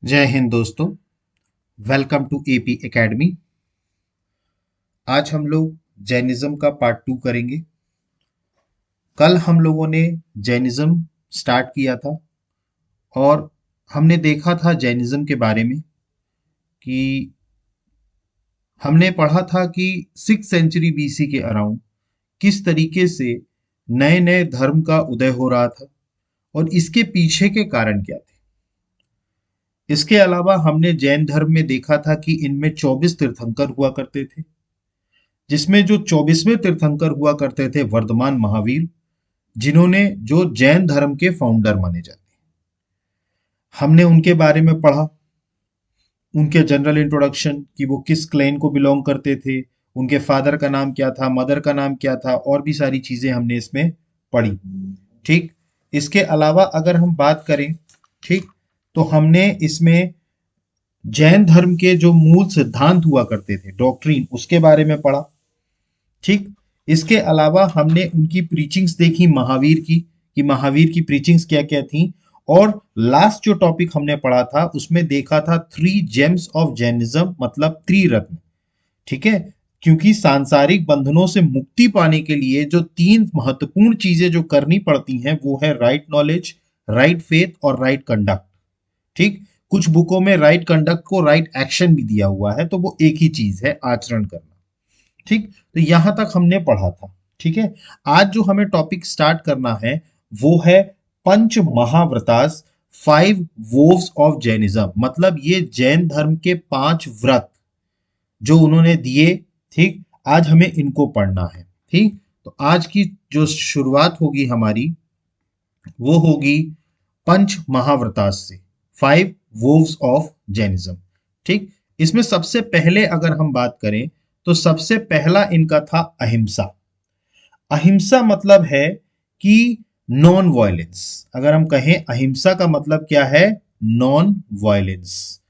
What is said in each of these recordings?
जय हिंद दोस्तों। Welcome to AP academy. आज हम लोग जैनिज्म का पार्ट 2 करेंगे। कल हम लोगों ने जैनिज्म स्टार्ट किया था और हमने देखा था जैनिज्म के बारे में कि हमने पढ़ा था कि 6th सेंचुरी बीसी के अराउंड किस तरीके से नए नए धर्म का उदय हो रहा था और इसके पीछे के कारण क्या थे। इसके अलावा हमने जैन धर्म में देखा था कि इनमें 24 तीर्थंकर हुआ करते थे, जिसमें जो 24वें तीर्थंकर हुआ करते थे वर्धमान महावीर, जिन्होंने जो जैन धर्म के फाउंडर माने जाते हैं। हमने उनके बारे में पढ़ा, उनके जनरल इंट्रोडक्शन कि वो किस क्लैन को बिलोंग करते थे, उनके फादर का नाम क्या था, मदर का नाम क्या था, और भी सारी चीजें हमने इसमें पढ़ी। ठीक, इसके अलावा अगर हम बात करें, ठीक, तो हमने इसमें जैन धर्म के जो मूल सिद्धांत हुआ करते थे, डॉक्ट्रिन, उसके बारे में पढ़ा। ठीक, इसके अलावा हमने उनकी प्रीचिंग्स देखी महावीर की, कि महावीर की प्रीचिंग्स क्या क्या थी। और लास्ट जो टॉपिक हमने पढ़ा था उसमें देखा था 3 जेम्स ऑफ जैनिज्म, मतलब त्रिरत्न। ठीक है, क्योंकि सांसारिक बंधनों से मुक्ति पाने के लिए जो 3 महत्वपूर्ण चीजें जो करनी पड़ती हैं वो है राइट नॉलेज, राइट फेथ और राइट कंडक्ट। ठीक, कुछ बुकों में राइट कंडक्ट को राइट एक्शन भी दिया हुआ है, तो वो एक ही चीज है, आचरण करना। ठीक, तो यहां तक हमने पढ़ा था। ठीक है, आज जो हमें टॉपिक स्टार्ट करना है वो है पंच महाव्रतास, 5 वोव्स ऑफ जैनिज्म, मतलब ये जैन धर्म के 5 व्रत जो उन्होंने दिए। ठीक, आज हमें इनको पढ़ना है। ठीक, तो आज की जो शुरुआत होगी हमारी वो होगी पंच महाव्रतास से, 5 वोव्स ऑफ जैनिज्म। ठीक, इसमें सबसे पहले अगर हम बात करें तो सबसे पहला इनका था अहिंसा। अहिंसा मतलब है कि नॉन वायलेंस। अगर हम कहें अहिंसा का मतलब क्या है, नॉन वायलेंस।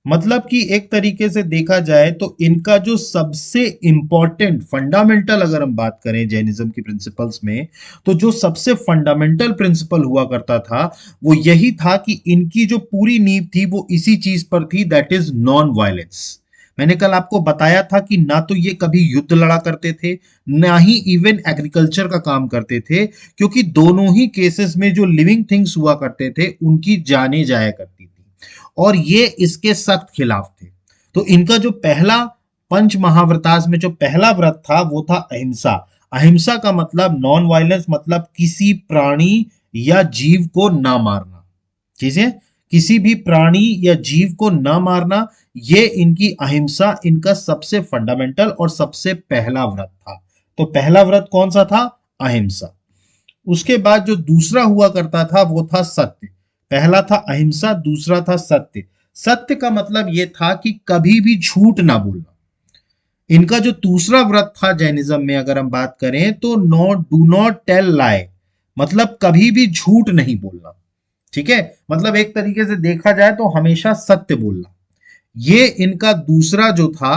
मतलब कि एक तरीके से देखा जाए तो इनका जो सबसे इंपॉर्टेंट फंडामेंटल, अगर हम बात करें जैनिज्म की प्रिंसिपल्स में, तो जो सबसे फंडामेंटल प्रिंसिपल हुआ करता था वो यही था कि इनकी जो पूरी नींव थी वो इसी चीज पर थी, दैट इज नॉन वायलेंस। मैंने कल आपको बताया था कि ना तो ये कभी युद्ध लड़ा करते थे, ना ही इवन एग्रीकल्चर का काम करते थे, क्योंकि दोनों ही केसेस में जो लिविंग थिंग्स हुआ करते थे उनकी जाने जाया करती थी और ये इसके सख्त खिलाफ थे। तो इनका जो पहला पंच महाव्रतास में जो पहला व्रत था वो था अहिंसा। अहिंसा का मतलब नॉन वायलेंस, मतलब किसी प्राणी या जीव को ना मारना। ठीक है, किसी भी प्राणी या जीव को ना मारना, ये इनकी अहिंसा, इनका सबसे फंडामेंटल और सबसे पहला व्रत था। तो पहला व्रत कौन सा था, अहिंसा। उसके बाद जो दूसरा हुआ करता था वो था सत्य। पहला था अहिंसा, दूसरा था सत्य। सत्य का मतलब ये था कि कभी भी झूठ ना बोलना। इनका जो दूसरा व्रत था जैनिज्म में अगर हम बात करें तो डू नॉट टेल लाई, मतलब कभी भी झूठ नहीं बोलना। ठीक है, मतलब एक तरीके से देखा जाए तो हमेशा सत्य बोलना, ये इनका दूसरा जो था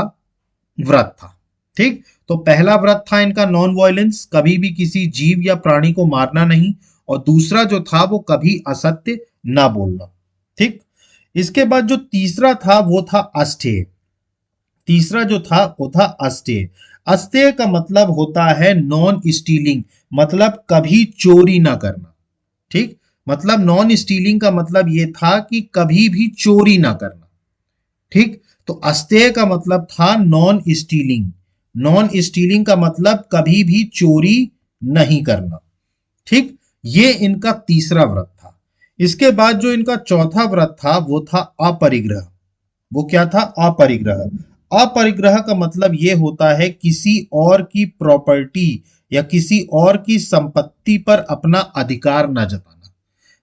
व्रत था। ठीक, तो पहला व्रत था इनका नॉन वायलेंस, कभी भी किसी जीव या प्राणी को मारना नहीं, और दूसरा जो था वो कभी असत्य ना बोलना। ठीक, इसके बाद जो तीसरा था वो था अस्तेय। तीसरा जो था वो था अस्तेय। अस्तेय का मतलब होता है नॉन स्टीलिंग, मतलब कभी चोरी ना करना। ठीक, मतलब नॉन स्टीलिंग का मतलब ये था कि कभी भी चोरी ना करना। ठीक, तो अस्तेय का मतलब था नॉन स्टीलिंग। नॉन स्टीलिंग का मतलब कभी भी चोरी नहीं करना। ठीक, ये इनका तीसरा व्रत था। इसके बाद जो इनका चौथा व्रत था वो था अपरिग्रह। वो क्या था, अपरिग्रह। अपरिग्रह का मतलब ये होता है किसी और की प्रॉपर्टी या किसी और की संपत्ति पर अपना अधिकार ना जताना।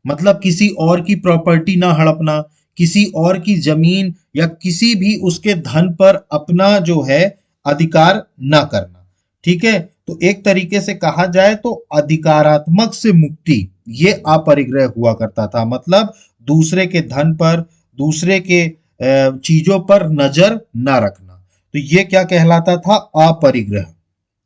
मतलब किसी और की प्रॉपर्टी ना हड़पना, किसी और की जमीन या किसी भी उसके धन पर अपना जो है अधिकार ना करना। ठीक है, तो एक तरीके से कहा जाए तो अधिकारात्मक से मुक्ति, ये अपरिग्रह हुआ करता था। मतलब दूसरे के धन पर, दूसरे के चीजों पर नजर ना रखना, तो ये क्या कहलाता था, अपरिग्रह।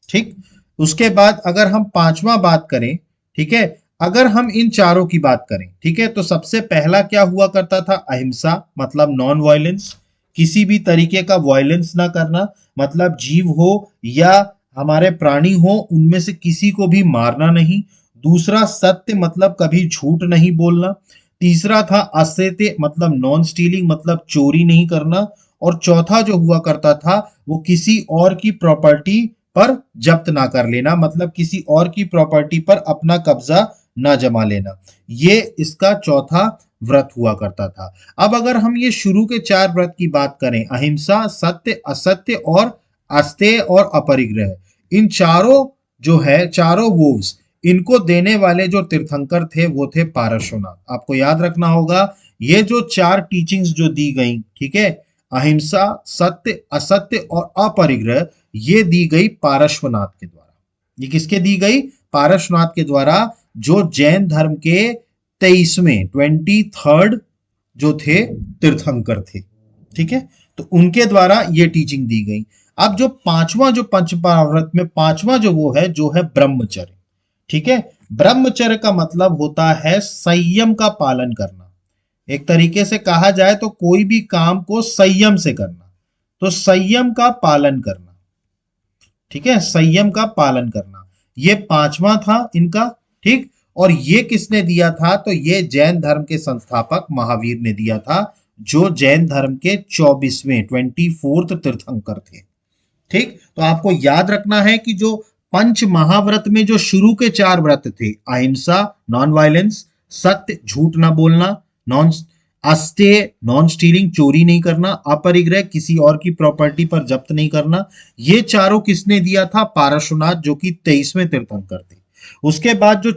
ठीक, उसके बाद अगर हम पांचवा बात करें, ठीक है, अगर हम इन चारों की बात करें, ठीक है, तो सबसे पहला क्या हुआ करता था? अहिंसा, मतलब नॉन वायलेंस, किसी भी तरीके का वायलेंस ना करना, मतलब जीव हो या हमारे प्राणी हो उनमें से किसी को भी मारना नहीं। दूसरा सत्य, मतलब कभी झूठ नहीं बोलना। तीसरा था असत्य, मतलब नॉन स्टीलिंग, मतलब चोरी नहीं करना। और चौथा जो हुआ करता था वो किसी और की प्रॉपर्टी पर जब्त ना कर लेना, मतलब किसी और की प्रॉपर्टी पर अपना कब्जा ना जमा लेना। ये इसका चौथा व्रत हुआ करता था। अब अगर हम ये शुरू के चार व्रत की बात करें, अहिंसा, सत्य, असत्य और अस्तेय और अपरिग्रह, इन चारों जो है, चारों वोव्स, इनको देने वाले जो तीर्थंकर थे वो थे पार्श्वनाथ। आपको याद रखना होगा ये जो चार टीचिंग्स जो दी गई, ठीक है, अहिंसा, सत्य, असत्य और अपरिग्रह, ये दी गई पार्श्वनाथ के द्वारा। ये किसके दी गई? पार्श्वनाथ के द्वारा, जो जैन धर्म के 23वें 23rd जो थे तीर्थंकर थे, ठीक है, तो उनके द्वारा ये टीचिंग दी गई। अब जो पांचवा, जो पंचमहाव्रत में पांचवा जो है ब्रह्मचर्य, ठीक है। ब्रह्मचर्य का मतलब होता है संयम का पालन करना। एक तरीके से कहा जाए तो कोई भी काम को संयम से करना, तो संयम का पालन करना, ठीक है, संयम का पालन करना, ये पांचवा था इनका, ठीक। और ये किसने दिया था? तो ये जैन धर्म के संस्थापक महावीर ने दिया था, जो जैन धर्म के 24वें 24th तीर्थंकर थे, ठीक। तो आपको याद रखना है कि जो पंच महाव्रत में जो शुरू के चार व्रत थे, अहिंसा, नॉन वायलेंस, सत्य, झूठ ना बोलना, नॉन अस्तेय, नॉन स्टीलिंग, चोरी नहीं करना, अपरिग्रह, किसी और की प्रॉपर्टी पर जब्त नहीं करना, ये चारों किसने दिया था? पार्श्वनाथ, जो कि 23वें तीर्थंकर थे। उसके बाद जो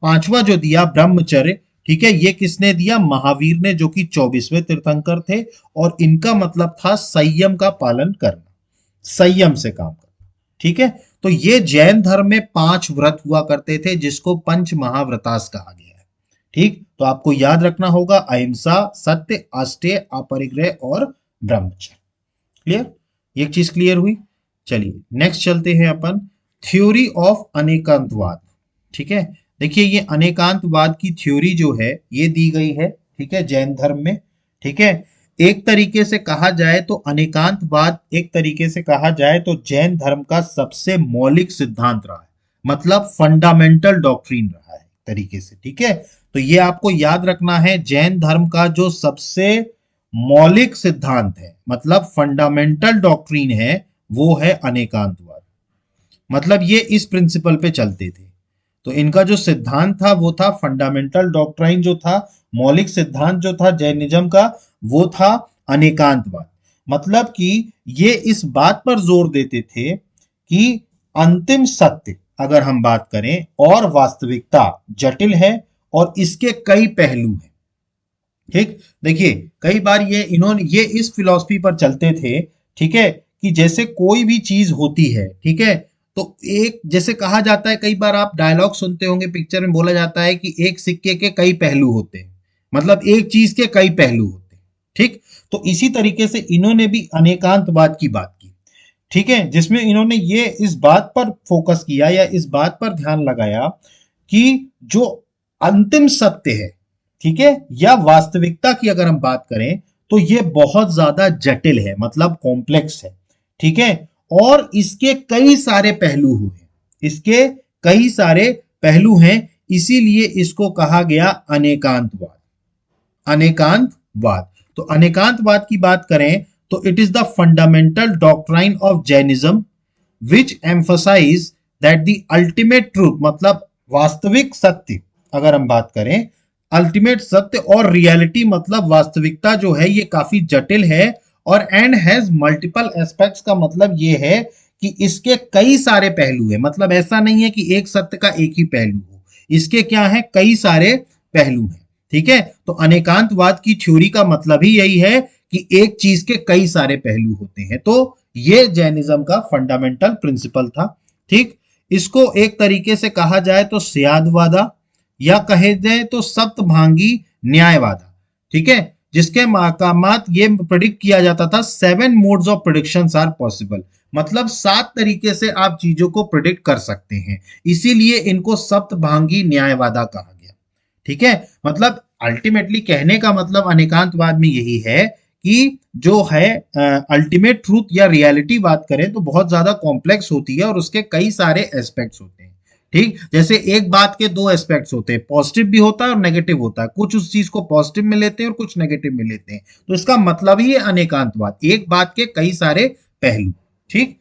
पांचवा जो दिया ब्रह्मचर्य, ठीक है, ये किसने दिया? महावीर ने, जो कि 24वें तीर्थंकर थे। और इनका मतलब था संयम का पालन करना, संयम से काम करना, ठीक है। तो ये जैन धर्म में 5 व्रत हुआ करते थे, जिसको पंच महाव्रतास कहा गया है, ठीक। तो आपको याद रखना होगा अहिंसा, सत्य, अस्तेय, अपरिग्रह और ब्रह्मचर्य। क्लियर? ये चीज क्लियर हुई। चलिए नेक्स्ट चलते हैं अपन, थ्योरी ऑफ अनेकांतवाद, ठीक है। देखिए ये अनेकांतवाद की थ्योरी जो है ये दी गई है, ठीक है, जैन धर्म में, ठीक है। एक तरीके से कहा जाए तो अनेकांतवाद, एक तरीके से कहा जाए तो जैन धर्म का सबसे मौलिक सिद्धांत रहा है, मतलब फंडामेंटल डॉक्ट्रिन रहा है तरीके से, ठीक है। तो ये आपको याद रखना है, जैन धर्म का जो सबसे मौलिक सिद्धांत है, मतलब फंडामेंटल डॉक्ट्रिन है, वो है अनेकांतवाद। मतलब ये इस प्रिंसिपल पे चलते थे। तो इनका जो सिद्धांत था वो था फंडामेंटल डॉक्ट्राइन, जो था मौलिक सिद्धांत जो था जैनिज्म का, वो था अनेकांतवाद। मतलब कि ये इस बात पर जोर देते थे कि अंतिम सत्य, अगर हम बात करें, और वास्तविकता जटिल है और इसके कई पहलू हैं, ठीक। देखिए कई बार ये इस फिलॉसफी पर चलते थे, ठीक है, कि जैसे कोई भी चीज होती है, ठीक है, तो एक जैसे कहा जाता है, कई बार आप डायलॉग सुनते होंगे, पिक्चर में बोला जाता है कि एक सिक्के के कई पहलू होते हैं, मतलब एक चीज के कई पहलू होते हैं, ठीक। तो इसी तरीके से इन्होंने भी अनेकांतवाद की बात की, ठीक है, जिसमें इन्होंने ये इस बात पर फोकस किया या इस बात पर ध्यान लगाया कि जो अंतिम सत्य है, ठीक है, या वास्तविकता की अगर हम बात करें तो ये बहुत ज्यादा जटिल है, मतलब कॉम्प्लेक्स है, ठीक है, और इसके कई सारे पहलू हुए, इसके कई सारे पहलू हैं, इसीलिए इसको कहा गया अनेकांतवाद। अनेकांतवाद, तो अनेकांतवाद की बात करें तो it is the fundamental doctrine of Jainism which emphasize that the ultimate truth, मतलब वास्तविक सत्य, अगर हम बात करें अल्टीमेट सत्य और रियलिटी, मतलब वास्तविकता जो है ये काफी जटिल है, और एंड हैज मल्टीपल एस्पेक्ट्स का मतलब ये है कि इसके कई सारे पहलू है, मतलब ऐसा नहीं है कि एक सत्य का एक ही पहलू हो, इसके क्या है, कई सारे पहलू हैं, ठीक है। तो अनेकांतवाद की थ्योरी का मतलब ही यही है कि एक चीज के कई सारे पहलू होते हैं। तो ये जैनिज्म का फंडामेंटल प्रिंसिपल था, ठीक। इसको एक तरीके से कहा जाए तो स्यादवादा, या कहे जाए तो सप्तभांगी न्यायवादा, ठीक है। जिसके मकामात ये प्रेडिक्ट किया जाता था 7 modes of predictions are possible, मतलब 7 तरीके से आप चीजों को प्रेडिक्ट कर सकते हैं, इसीलिए इनको सप्तभांगी न्यायवादा कहा गया। ठीक है, मतलब अल्टीमेटली कहने का मतलब अनेकांतवाद में यही है कि जो है अल्टीमेट ट्रूथ या रियलिटी बात करें तो बहुत ज्यादा कॉम्प्लेक्स होती है और उसके कई सारे एस्पेक्ट्स होते हैं। ठीक, जैसे एक बात के दो एस्पेक्ट्स होते हैं, पॉजिटिव भी होता है और नेगेटिव होता है, कुछ उस चीज को पॉजिटिव में लेते हैं और कुछ नेगेटिव में लेते हैं, तो इसका मतलब ही है अनेकांतवाद, एक बात के कई सारे पहलू। ठीक,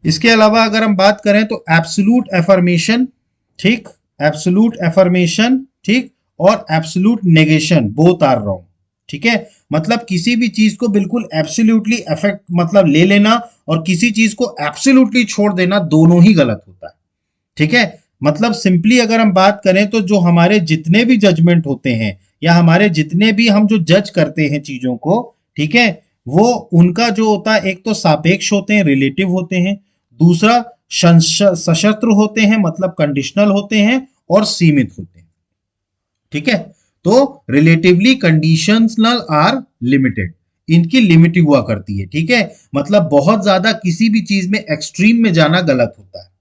इसके अलावा अगर हम बात करें तो एब्सोल्यूट एफर्मेशन, ठीक, एब्सोल्यूट एफर्मेशन, ठीक, और absolute negation both are wrong. ठीक है, मतलब किसी भी चीज को बिल्कुल एब्सोल्यूटली अफेक्ट मतलब ले लेना और किसी चीज को एब्सोल्यूटली छोड़ देना, दोनों ही गलत होता है। ठीक है, मतलब सिंपली अगर हम बात करें तो जो हमारे जितने भी जजमेंट होते हैं या हमारे जितने भी हम जो जज करते हैं चीजों को, ठीक है, वो उनका जो होता है एक तो सापेक्ष होते हैं, रिलेटिव होते हैं, दूसरा सशस्त्र होते हैं मतलब कंडीशनल होते हैं, और सीमित होते हैं। ठीक है, तो रिलेटिवली कंडीशनल आर लिमिटेड, इनकी लिमिट हुआ करती है। ठीक है, मतलब बहुत ज्यादा किसी भी चीज में एक्सट्रीम में जाना गलत होता है।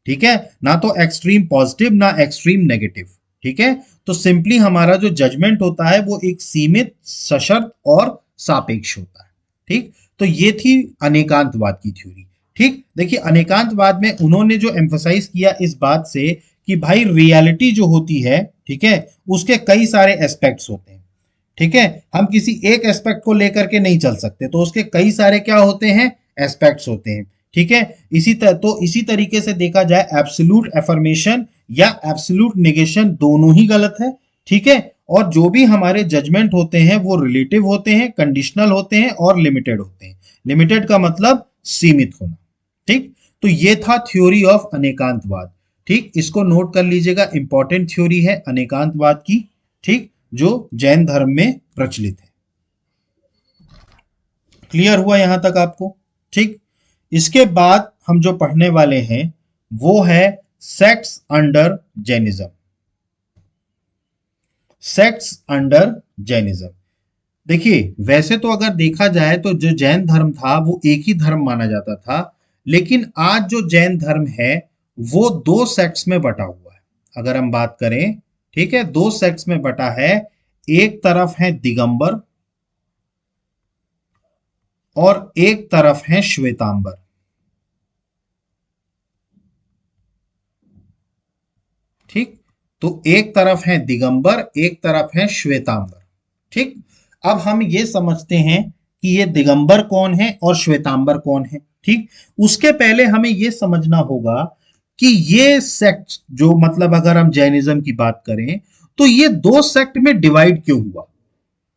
ठीक है, ना तो एक्सट्रीम पॉजिटिव ना एक्सट्रीम नेगेटिव। ठीक है, तो सिंपली हमारा जो जजमेंट होता है वो एक सीमित, सशर्त और सापेक्ष होता है। ठीक, तो ये थी अनेकांतवाद की थ्योरी। ठीक, देखिए अनेकांतवाद में उन्होंने जो एम्फसाइज किया इस बात से कि भाई रियलिटी जो होती है, ठीक है, उसके कई सारे एस्पेक्ट्स होते हैं। ठीक है, हम किसी एक एस्पेक्ट को लेकर के नहीं चल सकते, तो उसके कई सारे क्या होते हैं, एस्पेक्ट्स होते हैं। ठीक है, इसी तरीके से देखा जाए एब्सोल्यूट एफर्मेशन या एब्सोल्यूट नेगेशन दोनों ही गलत है। ठीक है, और जो भी हमारे जजमेंट होते हैं वो रिलेटिव होते हैं, कंडीशनल होते हैं और लिमिटेड होते हैं। लिमिटेड का मतलब सीमित होना। ठीक, तो ये था थ्योरी ऑफ अनेकांतवाद। ठीक, इसको नोट कर लीजिएगा, इंपॉर्टेंट थ्योरी है अनेकांतवाद की। ठीक, जो जैन धर्म में प्रचलित है। क्लियर हुआ यहां तक आपको? ठीक, इसके बाद हम जो पढ़ने वाले हैं वो है sects under Jainism. Sects under Jainism, देखिए वैसे तो अगर देखा जाए तो जो जैन धर्म था वो एक ही धर्म माना जाता था, लेकिन आज जो जैन धर्म है वो दो सेक्ट्स में बटा हुआ है। अगर हम बात करें, ठीक है, दो सेक्ट्स में बटा है। एक तरफ है दिगंबर और एक तरफ है श्वेतांबर। ठीक, तो एक तरफ है दिगंबर, एक तरफ है श्वेतांबर। ठीक, अब हम ये समझते हैं कि ये दिगंबर कौन है और श्वेतांबर कौन है। ठीक, उसके पहले हमें ये समझना होगा कि ये सेक्ट जो मतलब अगर हम जैनिज्म की बात करें तो ये दो सेक्ट में डिवाइड क्यों हुआ,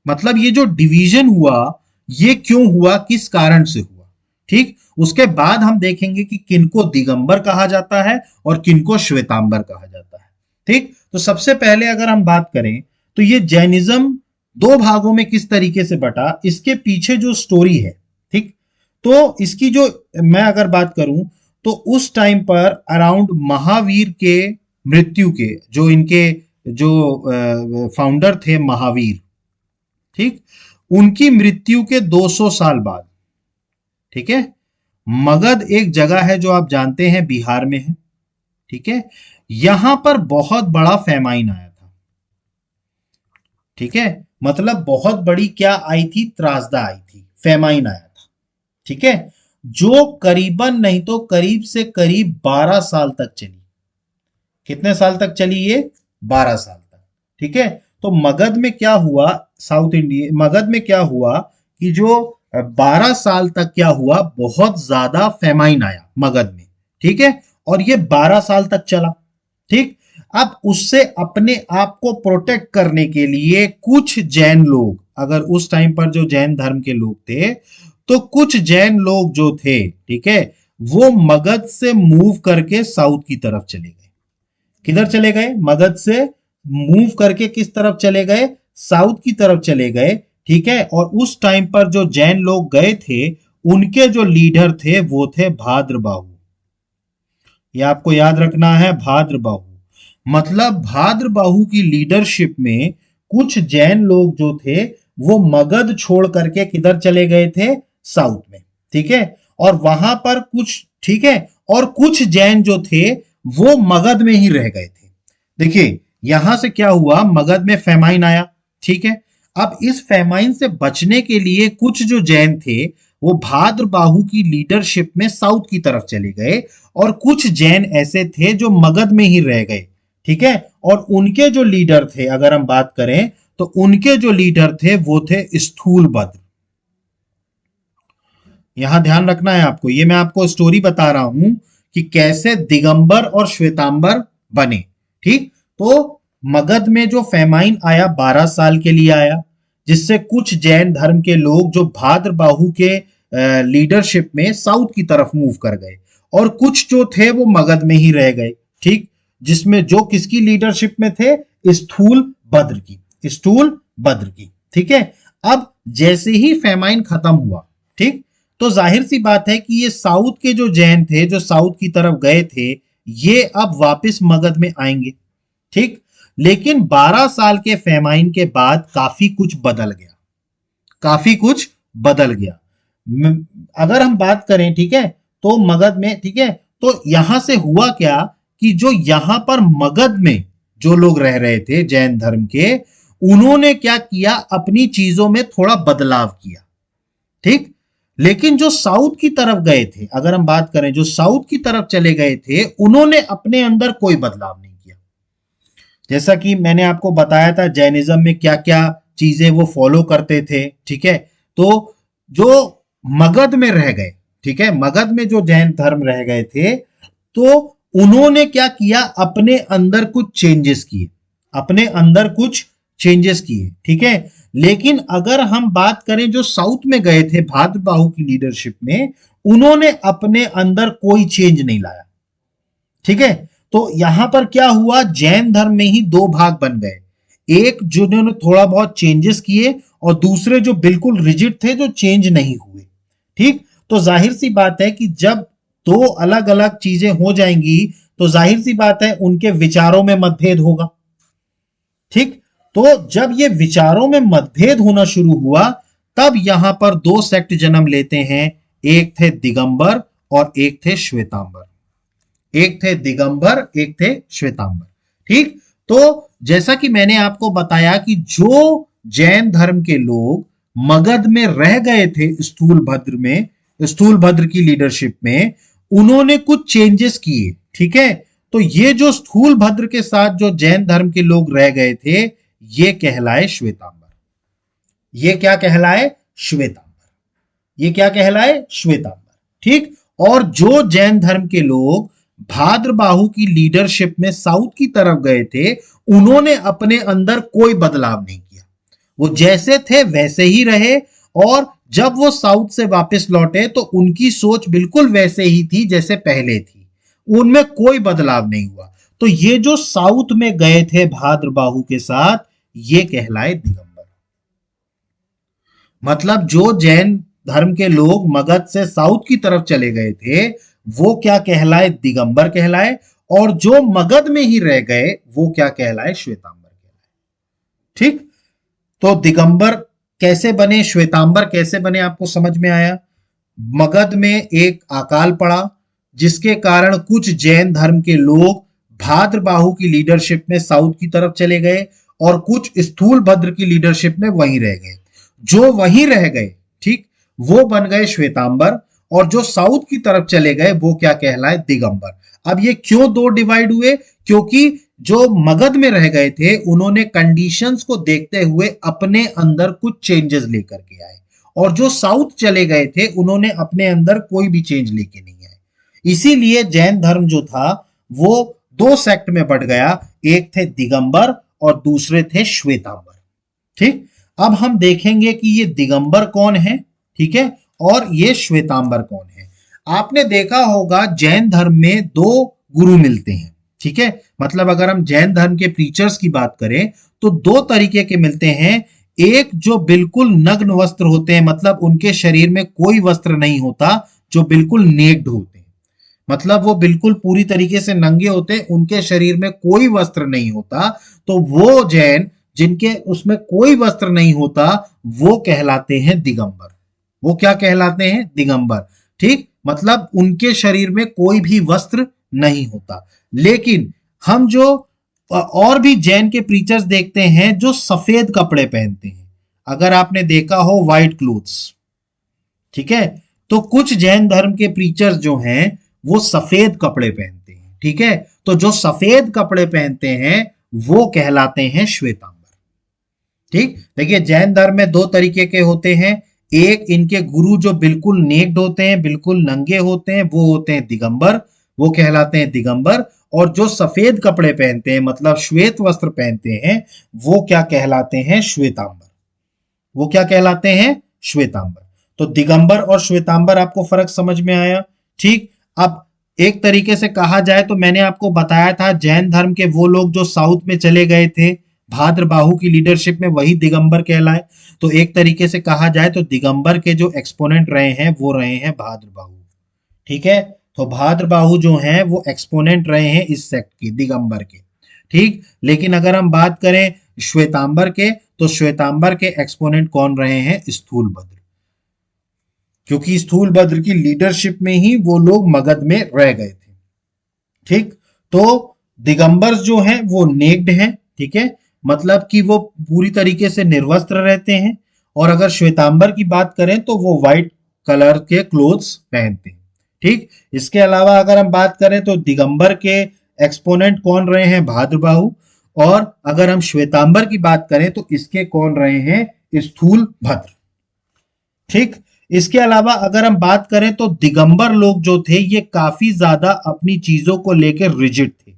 मतलब ये जो डिवीजन हुआ ये क्यों हुआ, किस कारण से हुआ। ठीक, उसके बाद हम देखेंगे कि किनको दिगंबर कहा जाता है और किनको श्वेतांबर कहा जाता है। ठीक, तो सबसे पहले अगर हम बात करें तो ये जैनिज्म दो भागों में किस तरीके से बटा, इसके पीछे जो स्टोरी है, ठीक, तो इसकी जो मैं अगर बात करूं तो उस टाइम पर अराउंड महावीर के मृत्यु के, जो इनके जो फाउंडर थे महावीर, ठीक, उनकी मृत्यु के 200 साल बाद, ठीक है, मगध एक जगह है जो आप जानते हैं बिहार में है। ठीक है, यहां पर बहुत बड़ा फेमाइन आया था। ठीक है, मतलब बहुत बड़ी क्या आई थी, त्रासदा आई थी, फेमाइन आया था। ठीक है, जो करीबन नहीं तो करीब से करीब 12 साल तक चली। कितने साल तक चली ये, 12 साल तक। ठीक है, तो मगध में क्या हुआ, साउथ इंडिया मगध में क्या हुआ कि जो 12 साल तक क्या हुआ, बहुत ज्यादा फेमाइन आया मगध में। ठीक है, और ये 12 साल तक चला। ठीक, अब उससे अपने आप को प्रोटेक्ट करने के लिए कुछ जैन लोग, अगर उस टाइम पर जो जैन धर्म के लोग थे तो कुछ जैन लोग जो थे, ठीक है, वो मगध से मूव करके साउथ की तरफ चले गए। किधर चले गए, मगध से मूव करके किस तरफ चले गए, साउथ की तरफ चले गए। ठीक है, और उस टाइम पर जो जैन लोग गए थे उनके जो लीडर थे वो थे भाद्रबाहु। ये आपको याद रखना है, भाद्रबाहु, मतलब भाद्रबाहु की लीडरशिप में कुछ जैन लोग जो थे वो मगध छोड़ करके किधर चले गए थे, साउथ में, ठीक है। और वहां पर कुछ, ठीक है, और कुछ जैन जो थे वो मगध में ही रह गए थे। देखिए यहां से क्या हुआ, मगध में फेमाइन आया, ठीक है। अब इस फेमाइन से बचने के लिए कुछ जो जैन थे वो भाद्रबाहु की लीडरशिप में साउथ की तरफ चले गए, और कुछ जैन ऐसे थे जो मगध में ही रह गए, ठीक है। और उनके जो लीडर थे, अगर हम बात करें तो उनके जो लीडर थे वो थे स्थूलभद्र। यहां ध्यान रखना है आपको, ये मैं आपको स्टोरी बता रहा हूं कि कैसे दिगंबर और श्वेतांबर बने, ठीक। तो मगध में जो फेमाइन आया 12 साल के लिए आया, जिससे कुछ जैन धर्म के लोग जो भाद्रबाहु के लीडरशिप में साउथ की तरफ मूव कर गए, और कुछ जो थे वो मगध में ही रह गए, ठीक। जिसमें जो किसकी लीडरशिप में थे, स्थूल भद्र की, स्थूल भद्र की, ठीक है। अब जैसे ही फेमाइन खत्म हुआ, ठीक, तो जाहिर सी बात है कि ये साउथ के जो जैन थे जो साउथ की तरफ गए थे, ये अब वापस मगध में आएंगे, ठीक। लेकिन 12 साल के फेमाइन के बाद काफी कुछ बदल गया, काफी कुछ बदल गया। अगर हम बात करें, ठीक है, तो मगध में, ठीक है, तो यहां से हुआ क्या कि जो यहां पर मगध में जो लोग रह रहे थे जैन धर्म के, उन्होंने क्या किया, अपनी चीजों में थोड़ा बदलाव किया, ठीक। लेकिन जो साउथ की तरफ गए थे, अगर हम बात करें जो साउथ की तरफ चले गए थे, उन्होंने अपने अंदर कोई बदलाव नहीं किया। जैसा कि मैंने आपको बताया था जैनिज्म में क्या क्या चीजें वो फॉलो करते थे, ठीक है। तो जो मगध में रह गए, ठीक है, मगध में जो जैन धर्म रह गए थे, तो उन्होंने क्या किया, अपने अंदर कुछ चेंजेस किए, अपने अंदर कुछ चेंजेस किए, ठीक है। लेकिन अगर हम बात करें जो साउथ में गए थे भाद्रबाहु की लीडरशिप में, उन्होंने अपने अंदर कोई चेंज नहीं लाया, ठीक है। तो यहां पर क्या हुआ, जैन धर्म में ही दो भाग बन गए, एक जिन्होंने थोड़ा बहुत चेंजेस किए और दूसरे जो बिल्कुल रिजिड थे जो चेंज नहीं हुए, ठीक। तो जाहिर सी बात है कि जब दो अलग अलग चीजें हो जाएंगी तो जाहिर सी बात है उनके विचारों में मतभेद होगा, ठीक। तो जब ये विचारों में मतभेद होना शुरू हुआ, तब यहां पर दो सेक्ट जन्म लेते हैं, एक थे दिगंबर और एक थे श्वेतांबर, एक थे दिगंबर एक थे श्वेतांबर, ठीक। तो जैसा कि मैंने आपको बताया कि जो जैन धर्म के लोग मगध में रह गए थे स्थूलभद्र में, स्थूलभद्र की लीडरशिप में, उन्होंने कुछ चेंजेस किए, ठीक है। तो ये जो स्थूलभद्र के साथ जो जैन धर्म के लोग रह गए थे, ये कहलाए श्वेतांबर, ये क्या कहलाए, श्वेतांबर, ये क्या कहलाए, श्वेतांबर, ठीक। और जो जैन धर्म के लोग भाद्रबाहु की लीडरशिप में साउथ की तरफ गए थे, उन्होंने अपने अंदर कोई बदलाव नहीं किया, वो जैसे थे वैसे ही रहे, और जब वो साउथ से वापस लौटे तो उनकी सोच बिल्कुल वैसे ही थी जैसे पहले थी, उनमें कोई बदलाव नहीं हुआ। तो ये जो साउथ में गए थे भाद्रबाहु के साथ, ये कहलाए दिगंबर। मतलब जो जैन धर्म के लोग मगध से साउथ की तरफ चले गए थे वो क्या कहलाए, दिगंबर कहलाए, और जो मगध में ही रह गए वो क्या कहलाए, श्वेतांबर कहलाए, ठीक। तो दिगंबर कैसे बने, श्वेतांबर कैसे बने, आपको समझ में आया। मगध में एक अकाल पड़ा जिसके कारण कुछ जैन धर्म के लोग भाद्रबाहु की लीडरशिप में साउथ की तरफ चले गए, और कुछ स्थूलभद्र की लीडरशिप में वहीं रह गए। जो वहीं रह गए, ठीक, वो बन गए श्वेतांबर, और जो साउथ की तरफ चले गए वो क्या कहलाए, दिगंबर। अब ये क्यों दो डिवाइड हुए, क्योंकि जो मगध में रह गए थे उन्होंने कंडीशंस को देखते हुए अपने अंदर कुछ चेंजेस लेकर के आए, और जो साउथ चले गए थे उन्होंने अपने अंदर कोई भी चेंज लेके नहीं आए। इसीलिए जैन धर्म जो था वो दो सेक्ट में बढ़ गया, एक थे दिगंबर और दूसरे थे श्वेतांबर, ठीक। अब हम देखेंगे कि ये दिगंबर कौन है, ठीक है, और ये श्वेतांबर कौन है। आपने देखा होगा जैन धर्म में दो गुरु मिलते हैं, ठीक है। मतलब अगर हम जैन धर्म के प्रीचर्स की बात करें तो दो तरीके के मिलते हैं, एक जो बिल्कुल नग्न वस्त्र होते हैं, मतलब उनके शरीर में कोई वस्त्र नहीं होता, जो बिल्कुल नेक्ड होते हैं, मतलब वो बिल्कुल पूरी तरीके से नंगे होते हैं, उनके शरीर में कोई वस्त्र नहीं होता। तो वो जैन जिनके उसमें कोई वस्त्र नहीं होता, वो कहलाते हैं दिगंबर। वो क्या कहलाते हैं? दिगंबर। ठीक, मतलब उनके शरीर में कोई भी वस्त्र नहीं होता। लेकिन हम जो और भी जैन के प्रीचर्स देखते हैं जो सफेद कपड़े पहनते हैं, अगर आपने देखा हो व्हाइट क्लोथ्स, ठीक है, तो कुछ जैन धर्म के प्रीचर्स जो हैं वो सफेद कपड़े पहनते हैं। ठीक है, तो जो सफेद कपड़े पहनते हैं वो कहलाते हैं श्वेतांबर। ठीक, देखिए जैन धर्म में दो तरीके के होते हैं। एक, इनके गुरु जो बिल्कुल नेक्ड होते हैं, बिल्कुल नंगे होते हैं, वो होते हैं दिगंबर, वो कहलाते हैं दिगंबर। और जो सफेद कपड़े पहनते हैं, मतलब श्वेत वस्त्र पहनते हैं, वो क्या कहलाते हैं? श्वेतांबर। वो क्या कहलाते हैं? श्वेतांबर। तो दिगंबर और श्वेतांबर, आपको फर्क समझ में आया? ठीक, अब एक तरीके से कहा जाए तो मैंने आपको बताया था जैन धर्म के वो लोग जो साउथ में चले गए थे भाद्रबाहु की लीडरशिप में, वही दिगंबर कहलाए। तो एक तरीके से कहा जाए तो दिगंबर के जो एक्सपोनेंट रहे हैं वो रहे हैं भाद्रबाहु। ठीक है, तो भाद्रबाहु जो हैं वो एक्सपोनेंट रहे हैं इस सेक्ट के, दिगंबर के। ठीक, लेकिन अगर हम बात करें श्वेतांबर के, तो श्वेतांबर के एक्सपोनेंट कौन रहे हैं? स्थूलभद्र, क्योंकि स्थूलभद्र की लीडरशिप में ही वो लोग मगध में रह गए थे। ठीक, तो दिगंबर जो हैं वो नेक्ड हैं। ठीक है, मतलब कि वो पूरी तरीके से निर्वस्त्र रहते हैं। और अगर श्वेतांबर की बात करें तो वो व्हाइट कलर के क्लोथ्स पहनते हैं। ठीक, इसके अलावा अगर हम बात करें तो दिगंबर के एक्सपोनेंट कौन रहे हैं? भाद्रबाहु। और अगर हम श्वेतांबर की बात करें तो इसके कौन रहे हैं? स्थूल भद्र। ठीक, इसके अलावा अगर हम बात करें तो दिगंबर लोग जो थे ये काफी ज्यादा अपनी चीजों को लेकर रिजिड थे।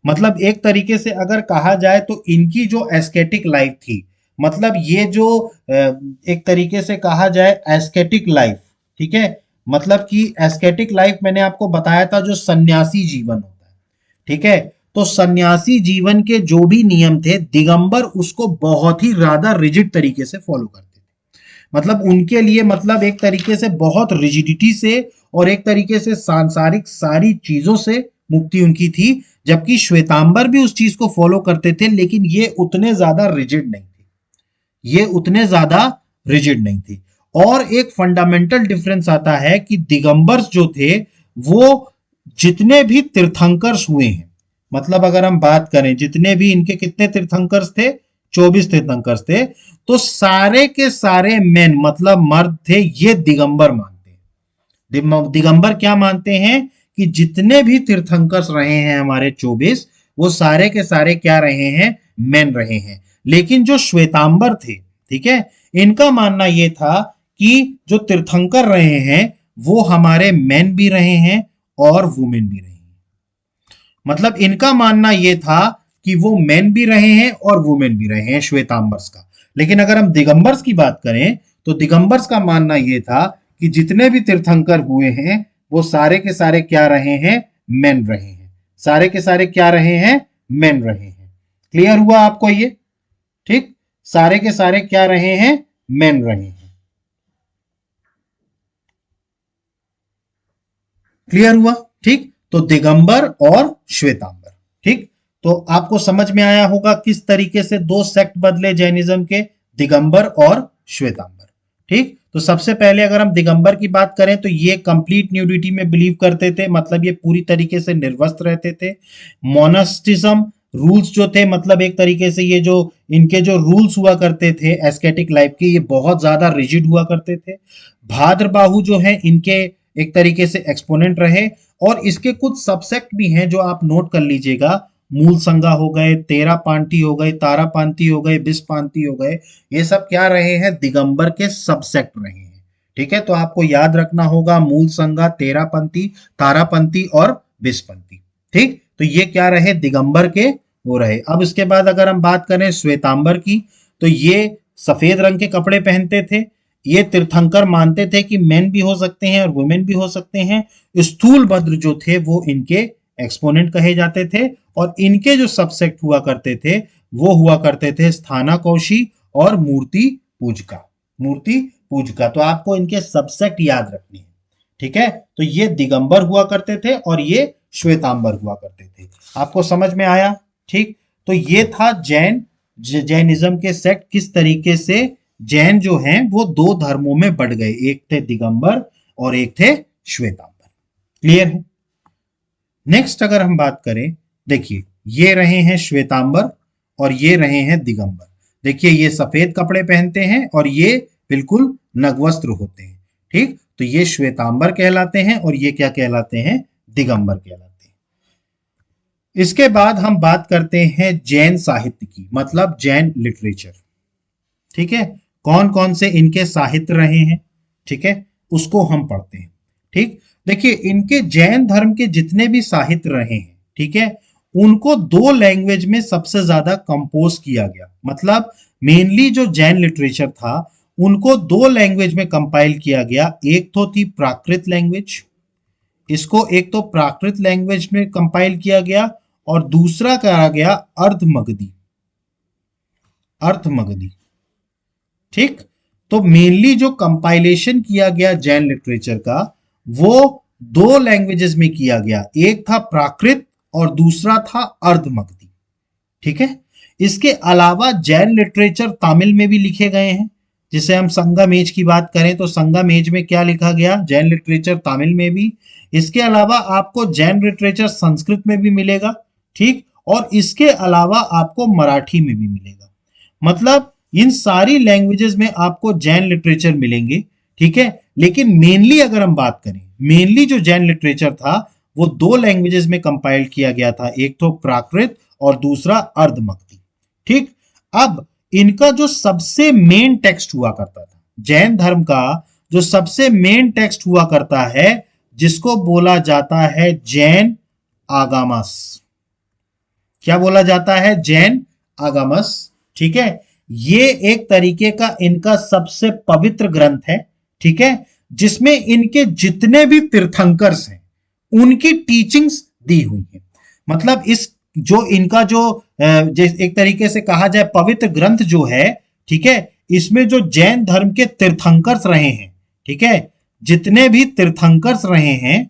मतलब एक तरीके से अगर कहा जाए तो इनकी जो एस्केटिक लाइफ थी, मतलब ये जो एक तरीके से कहा जाए एस्केटिक लाइफ, ठीक है, मतलब कि एस्केटिक लाइफ मैंने आपको बताया था जो सन्यासी जीवन होता है। ठीक है, तो सन्यासी जीवन के जो भी नियम थे दिगंबर उसको बहुत ही ज्यादा रिजिड तरीके से फॉलो करते थे। मतलब उनके लिए, मतलब एक तरीके से बहुत रिजिडिटी से और एक तरीके से सांसारिक सारी चीजों से मुक्ति उनकी थी। जबकि श्वेतांबर भी उस चीज को फॉलो करते थे, लेकिन ये उतने ज्यादा रिजिड नहीं थे। ये उतने ज्यादा रिजिड नहीं थे। और एक फंडामेंटल डिफरेंस आता है कि दिगंबर्स जो थे वो जितने भी तीर्थंकर्स हुए हैं, मतलब अगर हम बात करें जितने भी इनके कितने तीर्थंकर्स थे, 24 तीर्थंकर्स थे, तो सारे के सारे मेन मतलब मर्द थे, ये दिगंबर मानते हैं। दिगंबर क्या मानते हैं कि जितने भी तीर्थंकर्स रहे हैं हमारे 24, वो सारे के सारे क्या रहे हैं? मेन रहे हैं। लेकिन जो श्वेतांबर थे, ठीक है, इनका मानना यह था कि जो तीर्थंकर रहे हैं वो हमारे मेन भी रहे हैं और वुमेन भी रहे हैं। मतलब इनका मानना यह था कि वो मेन भी रहे हैं और वुमेन भी रहे हैं श्वेतांबर्स का। लेकिन अगर हम दिगंबर्स की बात करें तो दिगंबर्स का मानना यह था कि जितने भी तीर्थंकर हुए हैं वो सारे के सारे क्या रहे हैं? मेन रहे हैं। सारे के सारे क्या रहे हैं? मेन रहे हैं। क्लियर हुआ आपको ये? ठीक, सारे के सारे क्या रहे हैं? मेन रहे हैं। क्लियर हुआ? ठीक, तो दिगंबर और श्वेतांबर। ठीक, तो आपको समझ में आया होगा किस तरीके से दो सेक्ट बदले जैनिज्म के, दिगंबर और श्वेतांबर। ठीक, तो सबसे पहले अगर हम दिगंबर की बात करें तो ये कंप्लीट न्यूडिटी में बिलीव करते थे, मतलब ये पूरी तरीके से निर्वस्त्र रहते थे। मोनास्टिज्म रूल्स जो थे, मतलब एक तरीके से ये जो इनके जो रूल्स हुआ करते थे एस्केटिक लाइफ के, ये बहुत ज्यादा रिजिड हुआ करते थे। भाद्रबाहु जो है इनके एक तरीके से एक्सपोनेंट रहे। और इसके कुछ सबसेक्ट भी हैं जो आप नोट कर लीजिएगा। मूल संगा हो गए, तेरा पांति हो गए, तारा पांति हो गए, बिस्पांति हो गए, ये सब क्या रहे हैं? दिगंबर के सबसेक्ट रहे हैं। ठीक है, तो आपको याद रखना होगा मूल संगा, तेरापंथी, तारापंथी और बिस्पंथी। ठीक, तो ये क्या रहे? दिगंबर के वो रहे। अब इसके बाद अगर हम बात करें श्वेतांबर की, तो ये सफेद रंग के कपड़े पहनते थे। ये तीर्थंकर मानते थे कि मेन भी हो सकते हैं और वुमेन भी हो सकते हैं। स्थूल भद्र जो थे वो इनके एक्सपोनेंट कहे जाते थे। और इनके जो सबसेक्ट हुआ करते थे वो हुआ करते थे स्थाना कौशी और मूर्ति पूजका। मूर्ति पूजका, तो आपको इनके सबसेक्ट याद रखने हैं। ठीक है, तो ये दिगंबर हुआ करते थे और ये श्वेतांबर हुआ करते थे। आपको समझ में आया? ठीक, तो ये था जैन जैनिज्म के सेक्ट किस तरीके से जैन जो हैं वो दो धर्मों में बढ़ गए, एक थे दिगंबर और एक थे श्वेतांबर। क्लियर है? नेक्स्ट अगर हम बात करें, देखिए ये रहे हैं श्वेतांबर और ये रहे हैं दिगंबर। देखिए ये सफेद कपड़े पहनते हैं और ये बिल्कुल नग्वस्त्र होते हैं। ठीक, तो ये श्वेतांबर कहलाते हैं और ये क्या कहलाते हैं? दिगंबर कहलाते हैं। इसके बाद हम बात करते हैं जैन साहित्य की, मतलब जैन लिटरेचर। ठीक है, कौन कौन से इनके साहित्य रहे हैं, ठीक है, उसको हम पढ़ते हैं। ठीक, देखिए इनके जैन धर्म के जितने भी साहित्य रहे हैं, ठीक है, उनको दो लैंग्वेज में सबसे ज्यादा कंपोज किया गया। मतलब मेनली जो जैन लिटरेचर था उनको दो लैंग्वेज में कंपाइल किया गया। एक तो थी प्राकृत लैंग्वेज, इसको एक तो प्राकृत लैंग्वेज में कंपाइल किया गया और दूसरा कहा गया अर्धमगधी। अर्थमगधी, ठीक, तो मेनली जो कंपाइलेशन किया गया जैन लिटरेचर का वो दो लैंग्वेजेस में किया गया, एक था प्राकृत और दूसरा था अर्धमगधी। ठीक है, इसके अलावा जैन लिटरेचर तमिल में भी लिखे गए हैं। जिसे हम संगमेज की बात करें तो संगमेज में क्या लिखा गया? जैन लिटरेचर तमिल में भी। इसके अलावा आपको जैन लिटरेचर संस्कृत में भी मिलेगा, ठीक, और इसके अलावा आपको मराठी में भी मिलेगा। मतलब इन सारी लैंग्वेजेस में आपको जैन लिटरेचर मिलेंगे। ठीक है, लेकिन मेनली अगर हम बात करें, मेनली जो जैन लिटरेचर था वो दो लैंग्वेजेस में कंपाइल किया गया था, एक तो प्राकृत और दूसरा अर्धमगधी। ठीक, अब इनका जो सबसे मेन टेक्स्ट हुआ करता था, जैन धर्म का जो सबसे मेन टेक्स्ट हुआ करता है, जिसको बोला जाता है जैन आगमस। क्या बोला जाता है? जैन आगमस। ठीक है, ये एक तरीके का इनका सबसे पवित्र ग्रंथ है। ठीक है, जिसमें इनके जितने भी तीर्थंकर्स हैं उनकी टीचिंग्स दी हुई है। मतलब इस जो इनका जो एक तरीके से कहा जाए पवित्र ग्रंथ जो है, ठीक है, इसमें जो जैन धर्म के तीर्थंकर्स रहे हैं, ठीक है, जितने भी तीर्थंकर्स रहे हैं,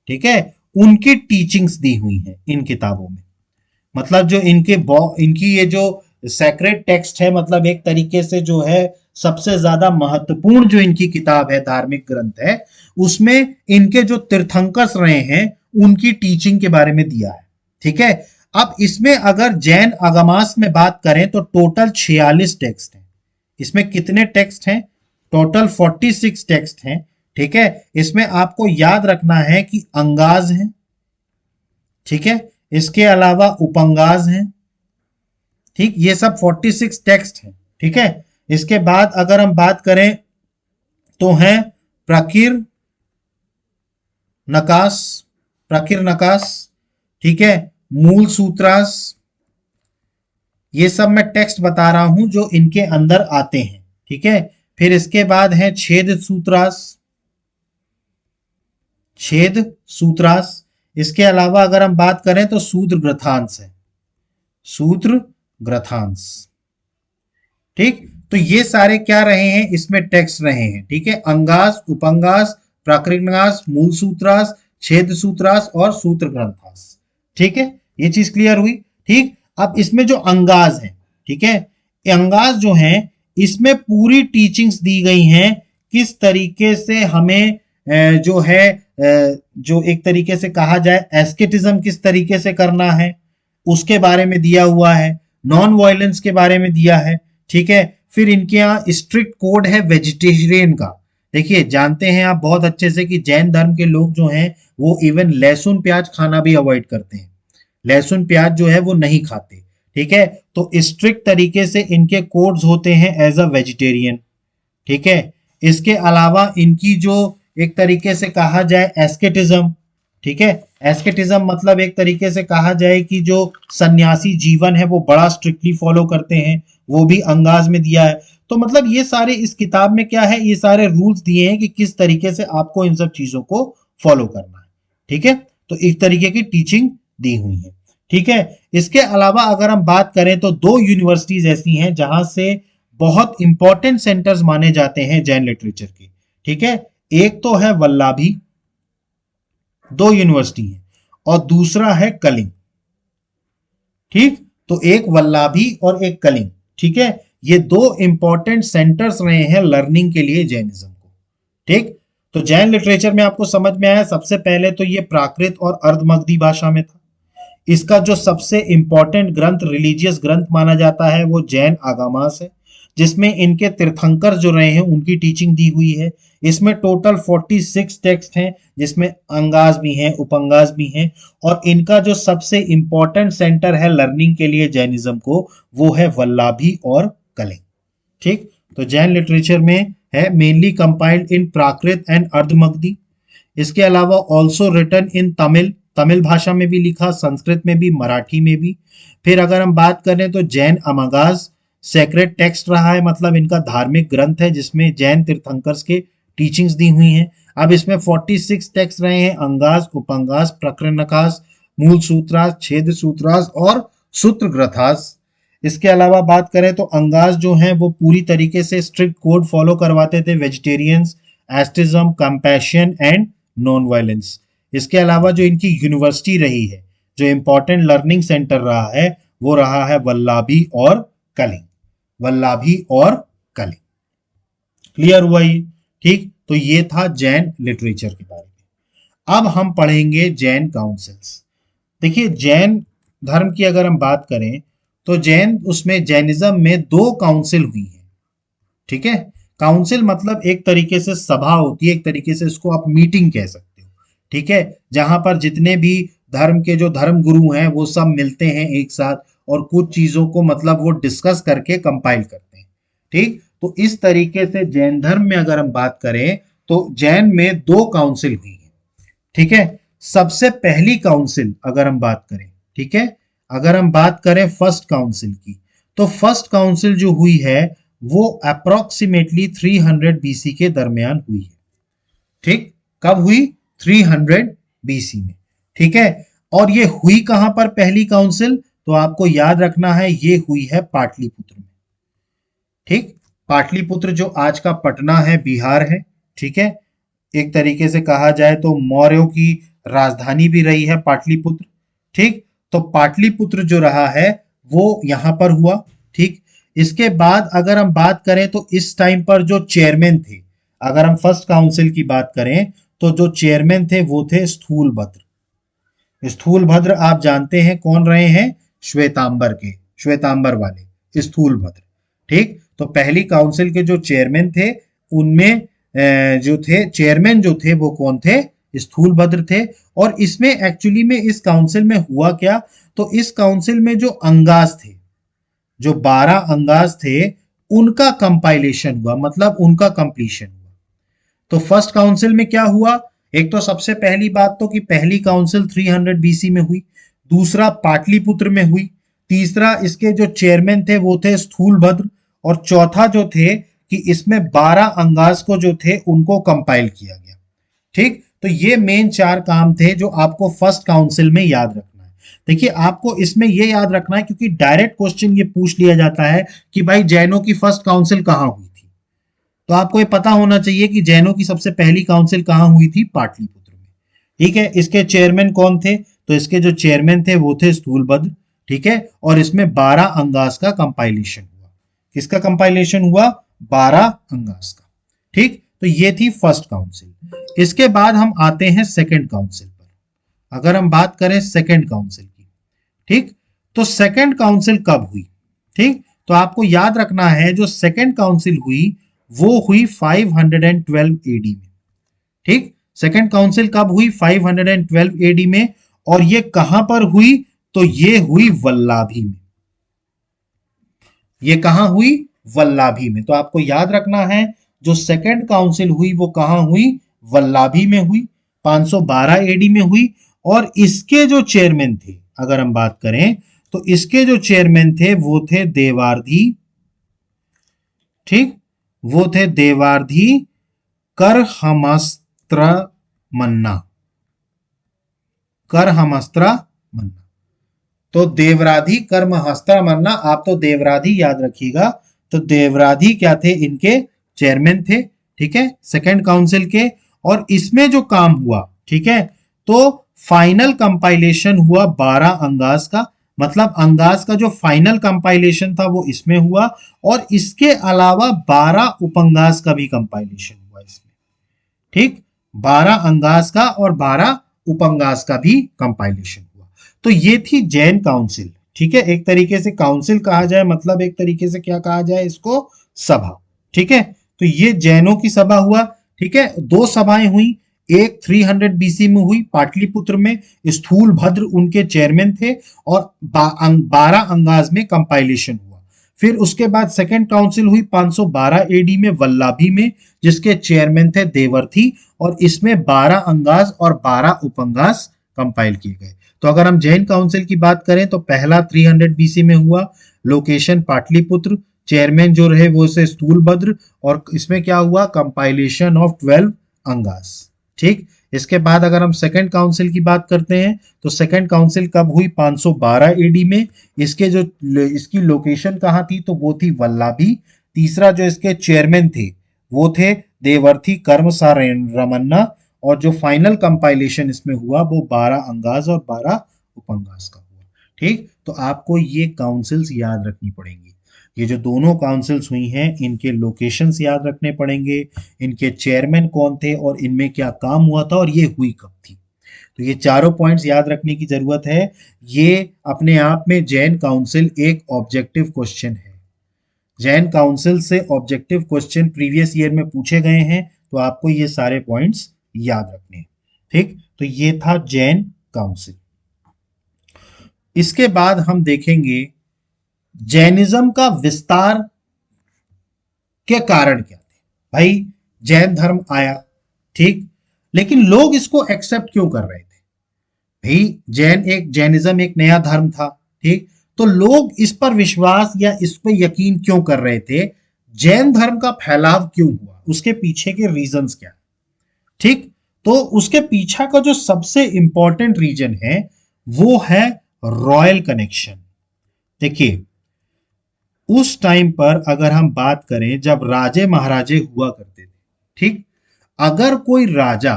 ठीक है, उनकी टीचिंग्स दी हुई है इन किताबों में। मतलब जो इनकी ये जो सेक्रेट टेक्स्ट है, मतलब एक तरीके से जो है सबसे ज्यादा महत्वपूर्ण जो इनकी किताब है, धार्मिक ग्रंथ है, उसमें इनके जो तीर्थंकर्स रहे हैं उनकी टीचिंग के बारे में दिया है। ठीक है, अब इसमें अगर जैन आगमास में बात करें तो टोटल 46 टेक्स्ट हैं। इसमें कितने टेक्स्ट हैं? टोटल 46 टेक्स्ट हैं। ठीक है, इसमें आपको याद रखना है कि अंगाज हैं, ठीक है, इसके अलावा उपंगाज हैं। ठीक, ये सब 46 टेक्स्ट हैं। ठीक है, इसके बाद अगर हम बात करें तो हैं प्रकिर नकास, ठीक है, मूल सूत्रास। ये सब मैं टेक्स्ट बता रहा हूं जो इनके अंदर आते हैं। ठीक है, फिर इसके बाद है छेद सूत्रास। इसके अलावा अगर हम बात करें तो सूत्र ग्रथांश। ठीक, तो ये सारे क्या रहे हैं? इसमें टेक्स्ट रहे हैं। ठीक है, अंगास, उपंगास, प्राकृतनास, मूल सूत्रास, छेद सूत्रास और सूत्र ग्रंथास। ठीक है, ये चीज क्लियर हुई। ठीक, अब इसमें जो अंगाज हैं, ठीक है, अंगाज जो हैं इसमें पूरी टीचिंग्स दी गई हैं, किस तरीके से हमें जो है जो एक तरीके से कहा जाए एस्केटिज्म किस तरीके से करना है उसके बारे में दिया हुआ है, नॉन वायलेंस के बारे में दिया है। ठीक है, फिर इनके यहाँ स्ट्रिक्ट कोड है वेजिटेरियन का। देखिए जानते हैं आप बहुत अच्छे से कि जैन धर्म के लोग जो हैं वो इवन लहसुन प्याज खाना भी अवॉइड करते हैं, लहसुन प्याज जो है वो नहीं खाते। ठीक है, तो स्ट्रिक्ट तरीके से इनके कोड्स होते हैं एज अ वेजिटेरियन। ठीक है, इसके अलावा इनकी जो एक तरीके से कहा जाए एस्केटिज्म, ठीक है, एस्केटिज्म मतलब एक तरीके से कहा जाए कि जो सन्यासी जीवन है वो बड़ा स्ट्रिक्टली फॉलो करते हैं, वो भी अंगाज में दिया है। तो मतलब ये सारे इस किताब में क्या है, ये सारे रूल्स दिए हैं कि किस तरीके से आपको इन सब चीजों को फॉलो करना है। ठीक है, तो एक तरीके की टीचिंग दी हुई है। ठीक है, इसके अलावा अगर हम बात करें तो दो यूनिवर्सिटीज ऐसी हैं जहां से बहुत इंपॉर्टेंट सेंटर्स माने जाते हैं जैन लिटरेचर के। ठीक है, एक तो है वल्लभी, दो यूनिवर्सिटी है, और दूसरा है कलिंग। ठीक, तो एक वल्लाभी और एक कलिंग, ठीक है, ये दो इंपॉर्टेंट सेंटर्स रहे हैं लर्निंग के लिए जैनिज्म को। ठीक, तो जैन लिटरेचर में आपको समझ में आया, सबसे पहले तो ये प्राकृत और अर्धमगधी भाषा में था। इसका जो सबसे इंपॉर्टेंट ग्रंथ, रिलीजियस ग्रंथ माना जाता है, वो जैन आगमास है, जिसमें इनके तीर्थंकर जो रहे हैं उनकी टीचिंग दी हुई है। इसमें टोटल 46 टेक्स्ट हैं, जिसमें अंगास भी हैं, उपंगास भी हैं, और इनका जो सबसे इंपॉर्टेंट सेंटर है लर्निंग के लिए जैनिज्म को, वो है वल्लाभी और कलिंग। ठीक, तो जैन लिटरेचर में है mainly compiled in Prakrit and Ardhamagadhi. इसके अलावा also written in Tamil, Tamil भाषा में भी लिखा, संस्कृत में भी, मराठी में भी। फिर अगर हम बात करें तो जैन अमागास सेक्रेट टेक्स्ट रहा है, मतलब इनका धार्मिक ग्रंथ है जिसमें जैन तीर्थंकर्स के टीचिंग्स दी हुई हैं। अब इसमें 46 टेक्स्ट रहे हैं, अंगास, उपंगास, प्रकरणकास, मूल सूत्रास, छेद सूत्रास और सूत्र ग्रथास। इसके अलावा बात करें तो अंगास जो हैं वो पूरी तरीके से स्ट्रिक्ट कोड फॉलो करवाते थे, vegetarians, asceticism, compassion and non violence. इसके अलावा जो इनकी यूनिवर्सिटी रही है, जो इंपॉर्टेंट लर्निंग सेंटर रहा है, वो रहा है वल्लाभी और कलिंग, वल्लाभी और कलिंग। क्लियर हुआ ये? ठीक, तो ये था जैन लिटरेचर के बारे में। अब हम पढ़ेंगे जैन काउंसिल्स। देखिए, जैन धर्म की अगर हम बात करें तो जैन, उसमें जैनिज्म में 2 काउंसिल हुई है। ठीक है, काउंसिल मतलब एक तरीके से सभा होती है, एक तरीके से इसको आप मीटिंग कह सकते हो। ठीक है, जहां पर जितने भी धर्म के जो धर्म गुरु हैं वो सब मिलते हैं एक साथ और कुछ चीजों को मतलब वो डिस्कस करके कंपाइल करते हैं। ठीक, तो इस तरीके से जैन धर्म में अगर हम बात करें तो जैन में 2 काउंसिल हुई है। ठीक है, सबसे पहली काउंसिल अगर हम बात करें, ठीक है, अगर हम बात करें फर्स्ट काउंसिल की, तो फर्स्ट काउंसिल जो हुई है वो अप्रोक्सीमेटली 300 बीसी के दरमियान हुई है। ठीक, कब हुई? 300 बीसी में। ठीक है, और ये हुई कहां पर पहली काउंसिल? तो आपको याद रखना है, ये हुई है पाटलिपुत्र में। ठीक, पाटलिपुत्र जो आज का पटना है, बिहार है। ठीक है, एक तरीके से कहा जाए तो मौर्यों की राजधानी भी रही है पाटलिपुत्र। ठीक, तो पाटलिपुत्र जो रहा है वो यहां पर हुआ। ठीक, इसके बाद अगर हम बात करें तो इस टाइम पर जो चेयरमैन थे, अगर हम फर्स्ट काउंसिल की बात करें तो जो चेयरमैन थे वो थे स्थूलभद्र। स्थूलभद्र आप जानते हैं कौन रहे हैं? श्वेतांबर के, श्वेतांबर वाले स्थूलभद्र। ठीक, तो पहली काउंसिल के जो चेयरमैन थे उनमें जो थे चेयरमैन जो थे वो कौन थे? स्थूलभद्र थे। और इसमें एक्चुअली में इस काउंसिल में हुआ क्या? तो इस काउंसिल में जो अंगास थे, जो 12 अंगास थे, उनका कंपाइलेशन हुआ, मतलब उनका कंप्लीशन हुआ। तो फर्स्ट काउंसिल में क्या हुआ? एक तो सबसे पहली बात तो कि पहली काउंसिल 300 बीसी में हुई, दूसरा पाटलिपुत्र में हुई, तीसरा इसके जो चेयरमैन थे वो थे स्थूलभद्र, और चौथा जो थे कि इसमें 12 अंगास को जो थे उनको कंपाइल किया गया। ठीक, तो ये मेन 4 काम थे जो आपको फर्स्ट काउंसिल में याद रखना है। देखिए, आपको इसमें ये याद रखना है क्योंकि डायरेक्ट क्वेश्चन ये पूछ लिया जाता है कि भाई जैनों की फर्स्ट काउंसिल कहां हुई थी, तो आपको ये पता होना चाहिए कि जैनों की सबसे पहली काउंसिल कहां हुई थी? पाटलिपुत्र में। ठीक है, इसके चेयरमैन कौन थे? तो इसके जो चेयरमैन थे वो थे स्थूलभद्र। ठीक है, और इसमें 12 अंगास का कंपाइलेशन हुआ। किसका कंपाइलेशन हुआ? 12 अंगास का। ठीक, तो ये थी फर्स्ट काउंसिल। इसके बाद हम आते हैं सेकंड काउंसिल पर। अगर हम बात करें सेकंड काउंसिल की, ठीक, तो सेकंड काउंसिल कब हुई? ठीक, तो आपको याद रखना है जो सेकंड काउंसिल हुई वो हुई 512 एडी में। ठीक, सेकंड काउंसिल कब हुई? 512 एडी में। और ये कहां पर हुई? तो ये हुई वल्लाभी में। ये कहां हुई? वल्लाभी में। तो आपको याद रखना है जो सेकंड काउंसिल हुई वो कहां हुई? वल्लाभी में हुई, 512 एडी में हुई। और इसके जो चेयरमैन थे, अगर हम बात करें तो इसके जो चेयरमैन थे वो थे देवार्धी। ठीक, वो थे देवार्धी करहमस्त्र मन्ना, करहमस्त्र मन्ना। तो देवराधी कर्महस्त्र मन्ना, आप तो देवराधी याद रखिएगा। तो देवराधी क्या थे? इनके चेयरमैन थे। ठीक है, सेकंड काउंसिल के। और इसमें जो काम हुआ, ठीक है, तो फाइनल कंपाइलेशन हुआ 12 अंगास का, मतलब अंगास का जो फाइनल कंपाइलेशन था वो इसमें हुआ, और इसके अलावा 12 उपंगास का भी कंपाइलेशन हुआ इसमें। ठीक, 12 अंगास का और 12 उपंगास का भी कंपाइलेशन हुआ। तो ये थी जैन काउंसिल। ठीक है, एक तरीके से काउंसिल कहा जाए, मतलब एक तरीके से क्या कहा जाए इसको, सभा। ठीक है, तो ये जैनों की सभा हुआ। ठीक है, दो सभाएं हुई, एक 300 बीसी में हुई पाटलिपुत्र में, स्थूल भद्र उनके चेयरमैन थे, और 12 अंगाज में कंपाइलेशन हुआ। फिर उसके बाद सेकेंड काउंसिल हुई 512 एडी में वल्लाभी में, जिसके चेयरमैन थे देवर्थी, और इसमें 12 अंगाज और 12 उपंगास कंपाइल किए गए। तो अगर हम जैन काउंसिल की बात करें तो पहला 300 बीसी में हुआ, लोकेशन पाटलिपुत्र, चेयरमैन जो रहे वो से स्थूलभद्र, और इसमें क्या हुआ, कंपाइलेशन ऑफ 12 अंगास। ठीक, इसके बाद अगर हम सेकंड काउंसिल की बात करते हैं तो सेकंड काउंसिल कब हुई, 512 एडी में। इसकी लोकेशन कहाँ थी, तो वो थी वल्लाभी। तीसरा जो इसके चेयरमैन थे वो थे देवर्थी कर्मसार रमन्ना, और जो फाइनल कंपाइलेशन इसमें हुआ वो 12 अंगाज और 12 उपंगास का हुआ। ठीक, तो आपको ये काउंसिल्स याद रखनी पड़ेंगी। ये जो दोनों काउंसिल्स हुई हैं इनके लोकेशंस याद रखने पड़ेंगे, इनके चेयरमैन कौन थे और इनमें क्या काम हुआ था और ये हुई कब थी। तो ये चारों पॉइंट्स याद रखने की जरूरत है। ये अपने आप में जैन काउंसिल एक ऑब्जेक्टिव क्वेश्चन है। जैन काउंसिल से ऑब्जेक्टिव क्वेश्चन प्रीवियस ईयर में पूछे गए हैं, तो आपको ये सारे पॉइंट्स याद रखने हैं। ठीक, तो ये था जैन काउंसिल। इसके बाद हम देखेंगे जैनिज्म का विस्तार के कारण क्या थे। भाई जैन धर्म आया, ठीक, लेकिन लोग इसको एक्सेप्ट क्यों कर रहे थे। भाई जैनिज्म एक नया धर्म था, ठीक, तो लोग इस पर विश्वास या इस पर यकीन क्यों कर रहे थे, जैन धर्म का फैलाव क्यों हुआ, उसके पीछे के रीजंस क्या। ठीक, तो उसके पीछे का जो सबसे इंपॉर्टेंट रीजन है वो है रॉयल कनेक्शन। देखिए उस टाइम पर अगर हम बात करें जब राजे महाराजे हुआ करते थे, ठीक, अगर कोई राजा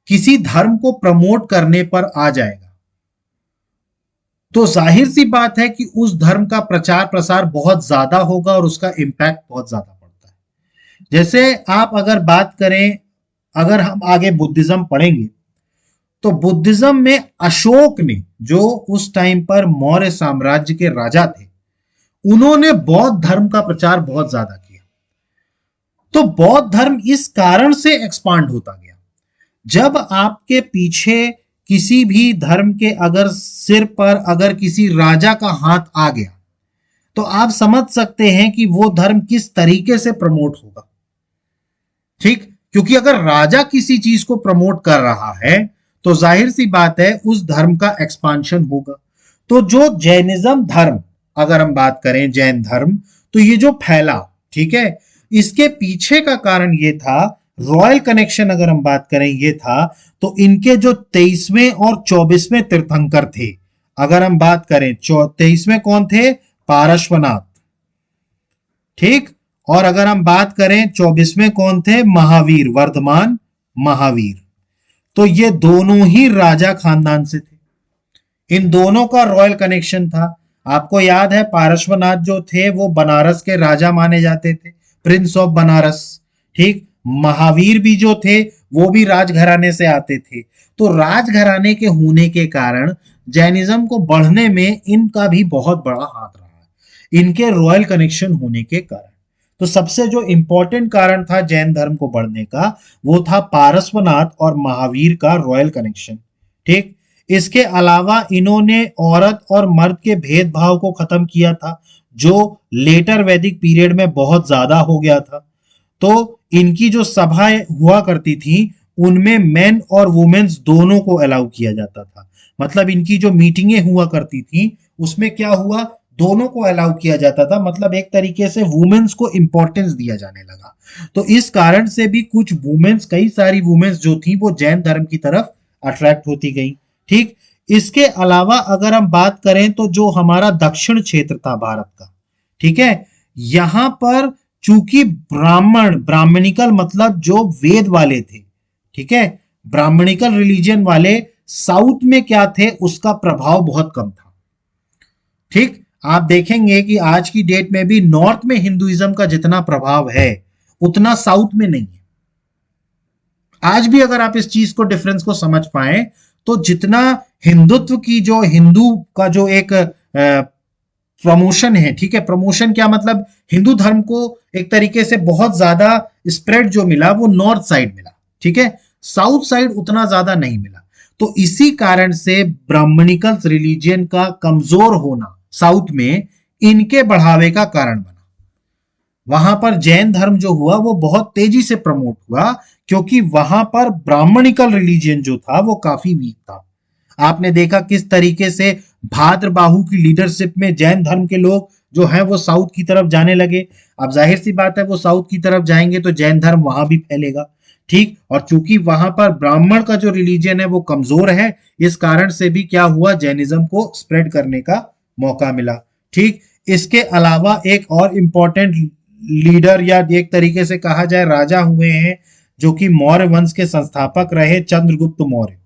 किसी धर्म को प्रमोट करने पर आ जाएगा तो जाहिर सी बात है कि उस धर्म का प्रचार प्रसार बहुत ज्यादा होगा और उसका इंपैक्ट बहुत ज्यादा पड़ता है। जैसे आप अगर बात करें, अगर हम आगे बुद्धिज्म पढ़ेंगे तो बुद्धिज्म में अशोक ने, जो उस टाइम पर मौर्य साम्राज्य के राजा थे, उन्होंने बौद्ध धर्म का प्रचार बहुत ज्यादा किया। तो बौद्ध धर्म इस कारण से एक्सपांड होता गया। जब आपके पीछे किसी भी धर्म के अगर सिर पर अगर किसी राजा का हाथ आ गया तो आप समझ सकते हैं कि वो धर्म किस तरीके से प्रमोट होगा। ठीक, क्योंकि अगर राजा किसी चीज को प्रमोट कर रहा है तो जाहिर सी बात है उस धर्म का एक्सपांशन होगा। तो जो जैनिज्म धर्म, अगर हम बात करें जैन धर्म, तो ये जो फैला, ठीक है, इसके पीछे का कारण ये था, रॉयल कनेक्शन अगर हम बात करें ये था, तो इनके जो 23वें और 24वें तीर्थंकर थे, अगर हम बात करें 23वें कौन थे, पारश्वनाथ, ठीक, और अगर हम बात करें 24वें कौन थे, महावीर, वर्धमान महावीर। तो ये दोनों ही राजा खानदान से थे, इन दोनों का रॉयल कनेक्शन था। आपको याद है पारश्वनाथ जो थे वो बनारस के राजा माने जाते थे, प्रिंस ऑफ बनारस। ठीक, महावीर भी जो थे वो भी राजघराने से आते थे। तो राजघराने के होने के कारण जैनिज्म को बढ़ने में इनका भी बहुत बड़ा हाथ रहा है, इनके रॉयल कनेक्शन होने के कारण। तो सबसे जो इंपॉर्टेंट कारण था जैन धर्म को बढ़ने का वो था पारस्वनाथ और महावीर का रॉयल कनेक्शन। ठीक, इसके अलावा इन्होंने औरत और मर्द के भेदभाव को खत्म किया था, जो लेटर वैदिक पीरियड में बहुत ज्यादा हो गया था। तो इनकी जो सभाएं हुआ करती थी उनमें मेन और वुमेन्स दोनों को अलाउ किया जाता था। मतलब इनकी जो मीटिंगें हुआ करती थी उसमें क्या हुआ, दोनों को अलाउ किया जाता था। मतलब एक तरीके से वुमेन्स को इंपॉर्टेंस दिया जाने लगा। तो इस कारण से भी कुछ वुमेन्स, कई सारी वुमेन्स जो थी वो जैन धर्म की तरफ अट्रैक्ट होती गई। ठीक, इसके अलावा अगर हम बात करें तो जो हमारा दक्षिण क्षेत्र था भारत का, ठीक है, यहां पर चूंकि ब्राह्मणिकल मतलब जो वेद वाले थे, ठीक है, ब्राह्मणिकल रिलीजन वाले साउथ में क्या थे, उसका प्रभाव बहुत कम था। ठीक, आप देखेंगे कि आज की डेट में भी नॉर्थ में हिंदुइज्म का जितना प्रभाव है उतना साउथ में नहीं है। आज भी अगर आप इस चीज को डिफरेंस को समझ पाए तो जितना हिंदुत्व की जो हिंदू का जो एक प्रमोशन है, ठीक है, प्रमोशन क्या मतलब, हिंदू धर्म को एक तरीके से बहुत ज्यादा स्प्रेड जो मिला वो नॉर्थ साइड मिला, ठीक है, साउथ साइड उतना ज्यादा नहीं मिला। तो इसी कारण से ब्राह्मणिकल रिलीजियन का कमजोर होना साउथ में इनके बढ़ावे का कारण बना। वहां पर जैन धर्म जो हुआ वो बहुत तेजी से प्रमोट हुआ क्योंकि वहां पर ब्राह्मणिकल रिलीजियन जो था वो काफी वीक था। आपने देखा किस तरीके से भाद्रबाहु की लीडरशिप में जैन धर्म के लोग जो हैं वो साउथ की तरफ जाने लगे। अब जाहिर सी बात है वो साउथ की तरफ जाएंगे तो जैन धर्म वहां भी फैलेगा, ठीक, और चूंकि वहां पर ब्राह्मण का जो रिलीजन है वो कमजोर है, इस कारण से भी क्या हुआ, जैनिज्म को स्प्रेड करने का मौका मिला। ठीक, इसके अलावा एक और इंपॉर्टेंट लीडर या एक तरीके से कहा जाए राजा हुए हैं जो कि मौर्य वंश के संस्थापक रहे, चंद्रगुप्त मौर्य।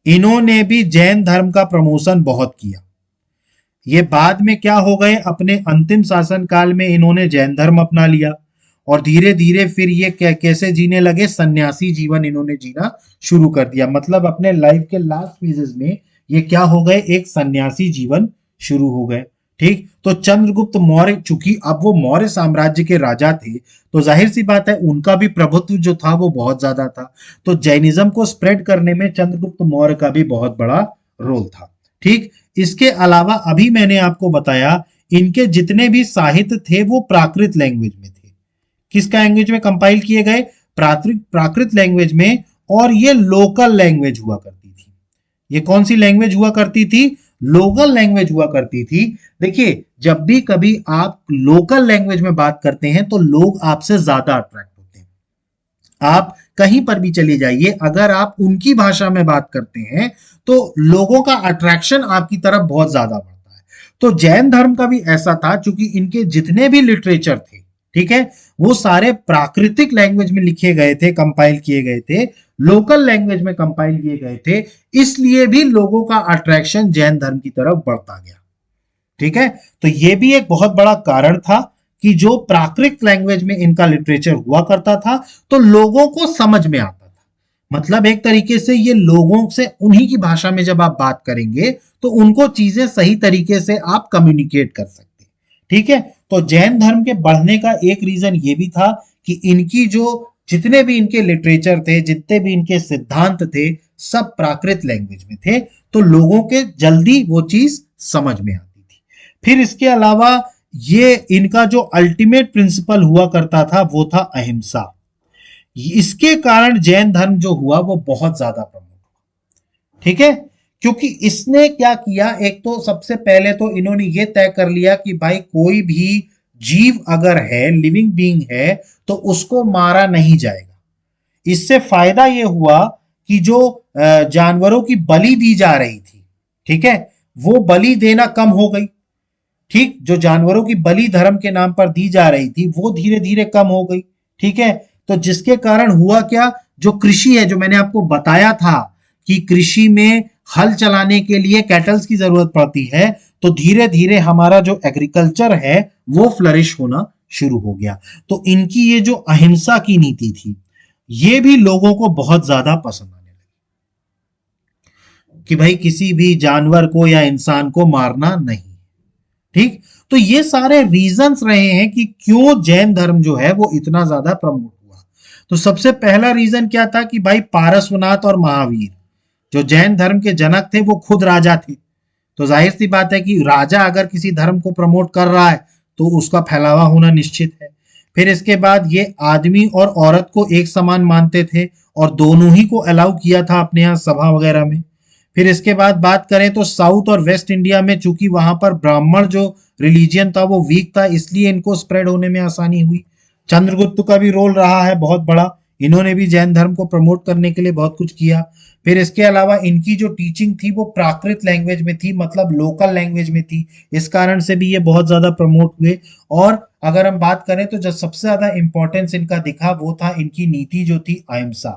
इन्होंने भी जैन धर्म का प्रमोशन बहुत किया। ये बाद में क्या हो गए, अपने अंतिम शासन काल में इन्होंने जैन धर्म अपना लिया और धीरे धीरे फिर ये कैसे जीने लगे, सन्यासी जीवन इन्होंने जीना शुरू कर दिया। मतलब अपने लाइफ के लास्ट फेजेस में ये क्या हो गए, एक सन्यासी जीवन शुरू हो गए। ठीक, तो चंद्रगुप्त मौर्य चूंकि अब वो मौर्य साम्राज्य के राजा थे तो जाहिर सी बात है उनका भी प्रभुत्व जो था वो बहुत ज्यादा था, तो जैनिज्म को स्प्रेड करने में चंद्रगुप्त मौर्य का भी बहुत बड़ा रोल था। ठीक, इसके अलावा अभी मैंने आपको बताया इनके जितने भी साहित्य थे वो प्राकृत लैंग्वेज में थे। किसका लैंग्वेज में कंपाइल किए गए, प्राकृत लैंग्वेज में, और ये लोकल लैंग्वेज हुआ करती थी। ये कौन सी लैंग्वेज हुआ करती थी, लोकल लैंग्वेज हुआ करती थी। देखिए जब भी कभी आप लोकल लैंग्वेज में बात करते हैं तो लोग आपसे ज्यादा अट्रैक्ट होते हैं। आप कहीं पर भी चले जाइए, अगर आप उनकी भाषा में बात करते हैं तो लोगों का अट्रैक्शन आपकी तरफ बहुत ज्यादा बढ़ता है। तो जैन धर्म का भी ऐसा था, क्योंकि इनके जितने भी लिटरेचर थे, ठीक है, वो सारे प्राकृतिक लैंग्वेज में लिखे गए थे, कंपाइल किए गए थे, लोकल लैंग्वेज में कंपाइल किए गए थे, इसलिए भी लोगों का अट्रैक्शन जैन धर्म की तरफ बढ़ता गया। ठीक है, तो ये भी एक बहुत बड़ा कारण था कि जो प्राकृत लैंग्वेज में इनका लिटरेचर हुआ करता था तो लोगों को समझ में आता था। मतलब एक तरीके से ये लोगों से उन्हीं की भाषा में जब आप बात करेंगे तो उनको चीजें सही तरीके से आप कम्युनिकेट कर सकते हैं। ठीक है, तो जैन धर्म के बढ़ने का एक रीजन ये भी था कि इनकी जो जितने भी इनके लिटरेचर थे, जितने भी इनके सिद्धांत थे, सब प्राकृत लैंग्वेज में थे, तो लोगों के जल्दी वो चीज समझ में आती थी। फिर इसके अलावा ये इनका जो अल्टीमेट प्रिंसिपल हुआ करता था वो था अहिंसा। इसके कारण जैन धर्म जो हुआ वो बहुत ज्यादा प्रमोट हुआ। ठीक है, क्योंकि इसने क्या किया, एक तो सबसे पहले तो इन्होंने ये तय कर लिया कि भाई कोई भी जीव अगर है, लिविंग बीइंग है, तो उसको मारा नहीं जाएगा। इससे फायदा ये हुआ कि जो जानवरों की बलि दी जा रही थी, ठीक है, वो बलि देना कम हो गई। ठीक, जो जानवरों की बलि धर्म के नाम पर दी जा रही थी वो धीरे धीरे कम हो गई। ठीक है, तो जिसके कारण हुआ क्या, जो कृषि है, जो मैंने आपको बताया था कि कृषि में हल चलाने के लिए कैटल्स की जरूरत पड़ती है, तो धीरे धीरे हमारा जो एग्रीकल्चर है वो फ्लरिश होना शुरू हो गया। तो इनकी ये जो अहिंसा की नीति थी ये भी लोगों को बहुत ज्यादा पसंद आने लगी कि भाई किसी भी जानवर को या इंसान को मारना नहीं। ठीक, तो ये सारे रीजंस रहे हैं कि क्यों जैन धर्म जो है वो इतना ज्यादा प्रमोट हुआ। तो सबसे पहला रीजन क्या था कि भाई पारसनाथ और महावीर जो जैन धर्म के जनक थे वो खुद राजा थे, तो जाहिर सी बात है कि राजा अगर किसी धर्म को प्रमोट कर रहा है तो उसका फैलावा होना निश्चित है। फिर इसके बाद ये आदमी और औरत को एक समान मानते थे और दोनों ही को अलाउ किया था अपने यहाँ सभा वगैरह में। फिर इसके बाद बात करें तो साउथ और वेस्ट इंडिया में चूंकि वहां पर ब्राह्मण जो रिलीजियन था वो वीक था, इसलिए इनको स्प्रेड होने में आसानी हुई। चंद्रगुप्त का भी रोल रहा है बहुत बड़ा, इन्होंने भी जैन धर्म को प्रमोट करने के लिए बहुत कुछ किया। फिर इसके अलावा इनकी जो टीचिंग थी वो प्राकृत लैंग्वेज में थी, मतलब लोकल लैंग्वेज में थी, इस कारण से भी ये बहुत ज्यादा प्रमोट हुए। और अगर हम बात करें तो जो सबसे ज्यादा इंपॉर्टेंस इनका दिखा वो था इनकी नीति जो थी अहिंसा।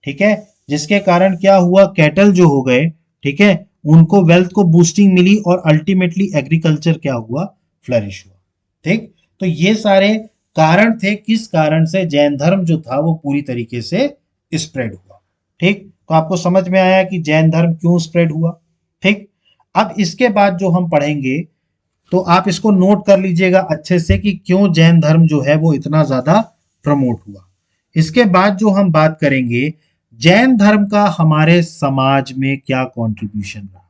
ठीक है, जिसके कारण क्या हुआ, कैटल जो हो गए, ठीक है, उनको वेल्थ को बूस्टिंग मिली और अल्टीमेटली एग्रीकल्चर क्या हुआ, फ्लरिश हुआ। ठीक, तो ये सारे कारण थे किस कारण से जैन धर्म जो था वो पूरी तरीके से स्प्रेड हुआ। ठीक, तो आपको समझ में आया कि जैन धर्म क्यों स्प्रेड हुआ। ठीक, अब इसके बाद जो हम पढ़ेंगे तो आप इसको नोट कर लीजिएगा अच्छे से कि क्यों जैन धर्म जो है वो इतना ज्यादा प्रमोट हुआ। इसके बाद जो हम बात करेंगे जैन धर्म का हमारे समाज में क्या कंट्रीब्यूशन रहा,